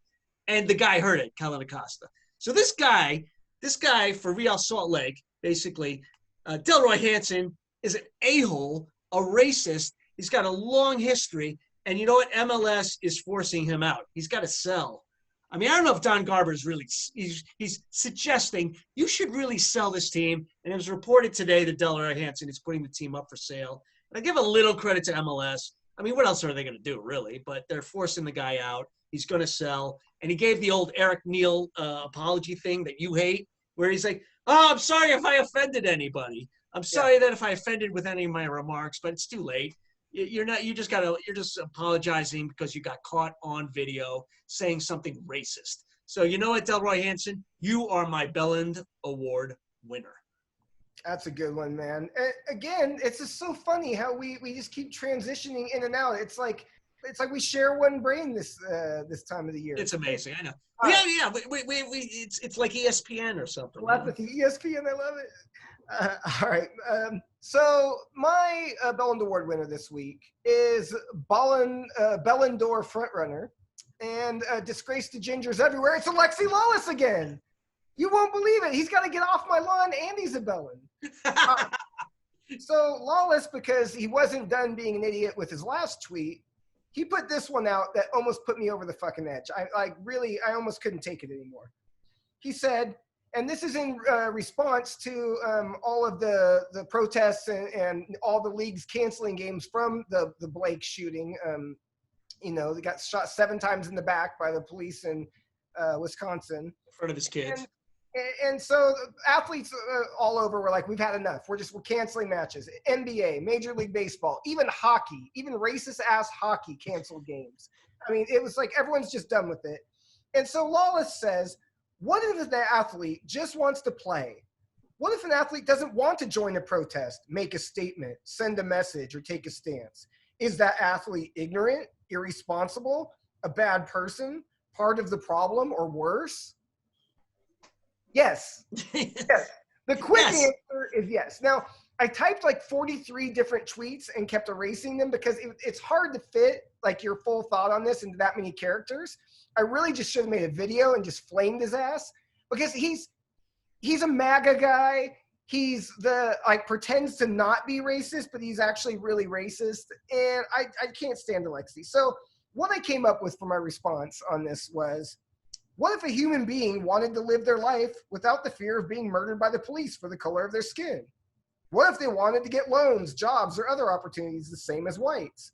And the guy heard it, Kellen Acosta. So this guy for Real Salt Lake, basically, Delroy Hansen is an a-hole, a racist. He's got a long history. And you know what? MLS is forcing him out. He's got to sell. I mean, I don't know if Don Garber is really, he's suggesting you should really sell this team. And it was reported today that Delroy Hansen is putting the team up for sale. And I give a little credit to MLS. I mean, what else are they going to do, really? But they're forcing the guy out. He's going to sell. And he gave the old Eric Neal apology thing that you hate, where he's like, oh, I'm sorry if I offended anybody. I'm sorry that if I offended with any of my remarks, but it's too late. You're just apologizing because you got caught on video saying something racist. So you know what, Delroy Hansen? You are my Belland Award winner. That's a good one, man. Again, it's just so funny how we just keep transitioning in and out. It's like we share one brain this time of the year. It's amazing. I know. Yeah. It's like ESPN or something. Telepathy, ESPN. I love it. All right. So my Belland Award winner this week is Ballon d'Or frontrunner and disgrace to gingers everywhere. It's Alexi Lalas again. You won't believe it. He's got to get off my lawn, and he's a Bellin. So Lawless, because he wasn't done being an idiot with his last tweet, he put this one out that almost put me over the fucking edge. I almost couldn't take it anymore. He said, and this is in response to all of the protests and all the leagues canceling games from the Blake shooting. They got shot 7 times in the back by the police in Wisconsin. In front of his kids. And so athletes all over were like, we've had enough. We're canceling matches. NBA, Major League Baseball, even hockey, even racist ass hockey canceled games. I mean, it was like everyone's just done with it. And so Lawless says, what if the athlete just wants to play? What if an athlete doesn't want to join a protest, make a statement, send a message, or take a stance? Is that athlete ignorant, irresponsible, a bad person, part of the problem, or worse? Yes. Yes. The quick answer is yes. Now, I typed like 43 different tweets and kept erasing them because it's hard to fit like your full thought on this into that many characters. I really just should have made a video and just flamed his ass because he's a MAGA guy. He's pretends to not be racist, but he's actually really racist. And I can't stand Alexi. So what I came up with for my response on this was, what if a human being wanted to live their life without the fear of being murdered by the police for the color of their skin? What if they wanted to get loans, jobs, or other opportunities the same as whites?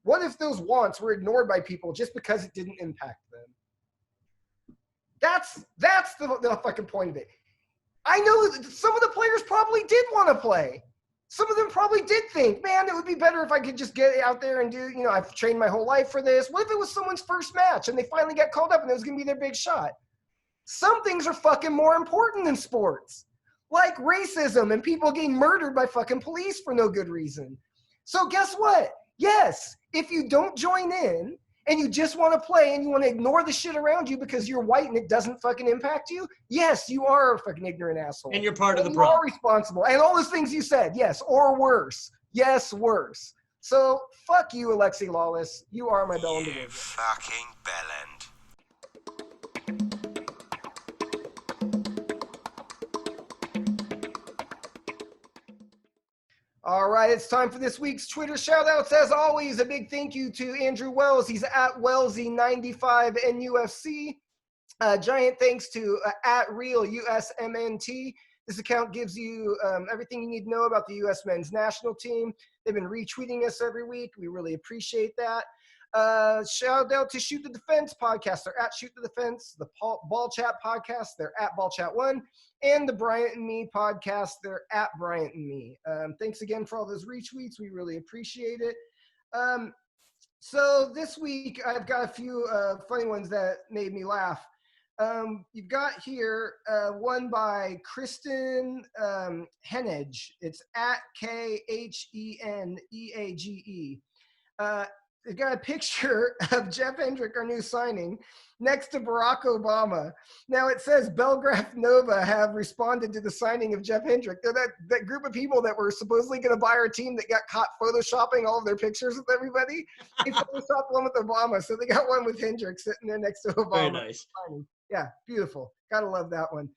What if those wants were ignored by people just because it didn't impact them? That's the fucking point of it. I know that some of the players probably did want to play. Some of them probably did think, man, it would be better if I could just get out there and do, I've trained my whole life for this. What if it was someone's first match and they finally got called up and it was going to be their big shot? Some things are fucking more important than sports, like racism and people getting murdered by fucking police for no good reason. So guess what? Yes, if you don't join in and you just want to play and you want to ignore the shit around you because you're white and it doesn't fucking impact you, yes, you are a fucking ignorant asshole. And you're part of the problem. problem. You are responsible. And all those things you said, yes, or worse. Yes, worse. So fuck you, Alexi Lalas. You are my bell in the You wind. fucking bellend. All right, it's time for this week's Twitter shoutouts. As always, a big thank you to Andrew Wells. He's at Wellsy95NUFC. Giant thanks to at RealUSMNT. This account gives you everything you need to know about the U.S. men's national team. They've been retweeting us every week. We really appreciate that. Shout out to Shoot the Defense podcast. They're at Shoot the Defense. The Ball Chat podcast. They're at Ball Chat 1. And the Bryant and Me podcast. They're at Bryant and Me. Thanks again for all those retweets. We really appreciate it. So this week, I've got a few funny ones that made me laugh. You've got here one by Kristen Henage. It's at KHENEAGE. They've got a picture of Jeff Hendrick, our new signing, next to Barack Obama. Now it says Belgraph Nova have responded to the signing of Jeff Hendrick. They're that group of people that were supposedly going to buy our team that got caught photoshopping all of their pictures with everybody. They photoshopped one with Obama, so they got one with Hendrick sitting there next to Obama. Very nice. Yeah, beautiful. Gotta love that one.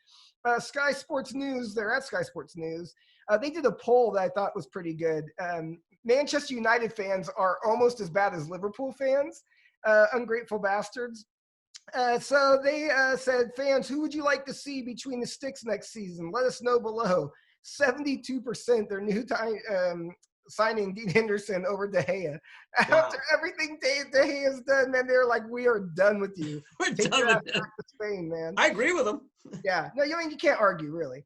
Sky Sports News, they're at Sky Sports News. They did a poll that I thought was pretty good. Manchester United fans are almost as bad as Liverpool fans, ungrateful bastards. So they said, fans, who would you like to see between the sticks next season? Let us know below. 72% their new signing Dean Henderson over De Gea. Wow. After everything De Gea's done, man, they're like, we are done with you. We're Take done your ass with back to Spain, man. I agree with them. Yeah. No, you can't argue, really.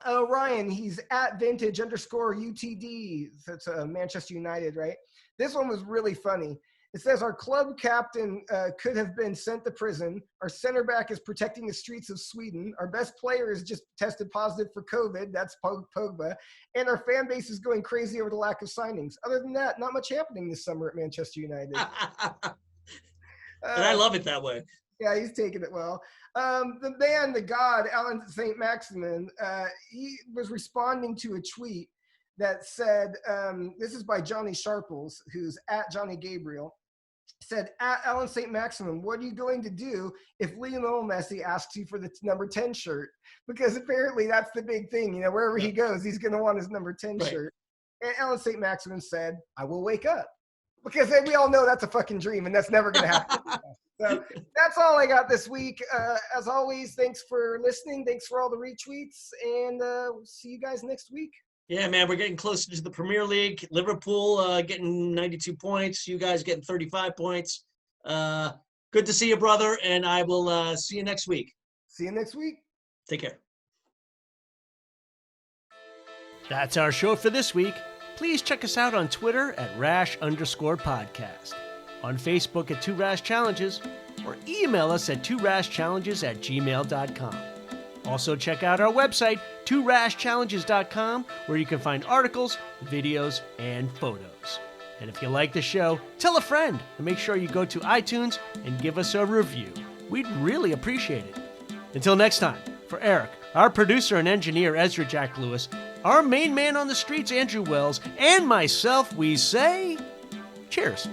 Ryan, he's at vintage_UTD. That's Manchester United, right? This one was really funny. It says our club captain could have been sent to prison. Our center back is protecting the streets of Sweden. Our best player is just tested positive for COVID. That's Pogba. And our fan base is going crazy over the lack of signings. Other than that, not much happening this summer at Manchester United. And I love it that way. Yeah, he's taking it well. The man, the god, Alan St. Maximin, he was responding to a tweet that said, this is by Johnny Sharples, who's at Johnny Gabriel, said, at Alan St. Maximin, what are you going to do if Lionel Messi asks you for the number 10 shirt? Because apparently that's the big thing. Wherever he goes, he's going to want his number 10 shirt. And Alan St. Maximin said, I will wake up. Because we all know that's a fucking dream, and that's never going to happen. So that's all I got this week. As always, thanks for listening. Thanks for all the retweets, and we'll see you guys next week. Yeah, man, we're getting closer to the Premier League. Liverpool getting 92 points. You guys getting 35 points. Good to see you, brother, and I will see you next week. See you next week. Take care. That's our show for this week. Please check us out on Twitter at @Rash_podcast, on Facebook at 2 Rash Challenges, or email us at 2rashchallenges@gmail.com. Also check out our website, 2rashchallenges.com, where you can find articles, videos, and photos. And if you like the show, tell a friend, and make sure you go to iTunes and give us a review. We'd really appreciate it. Until next time, for Eric, our producer and engineer Ezra Jack Lewis, our main man on the streets Andrew Wells, and myself, we say cheers.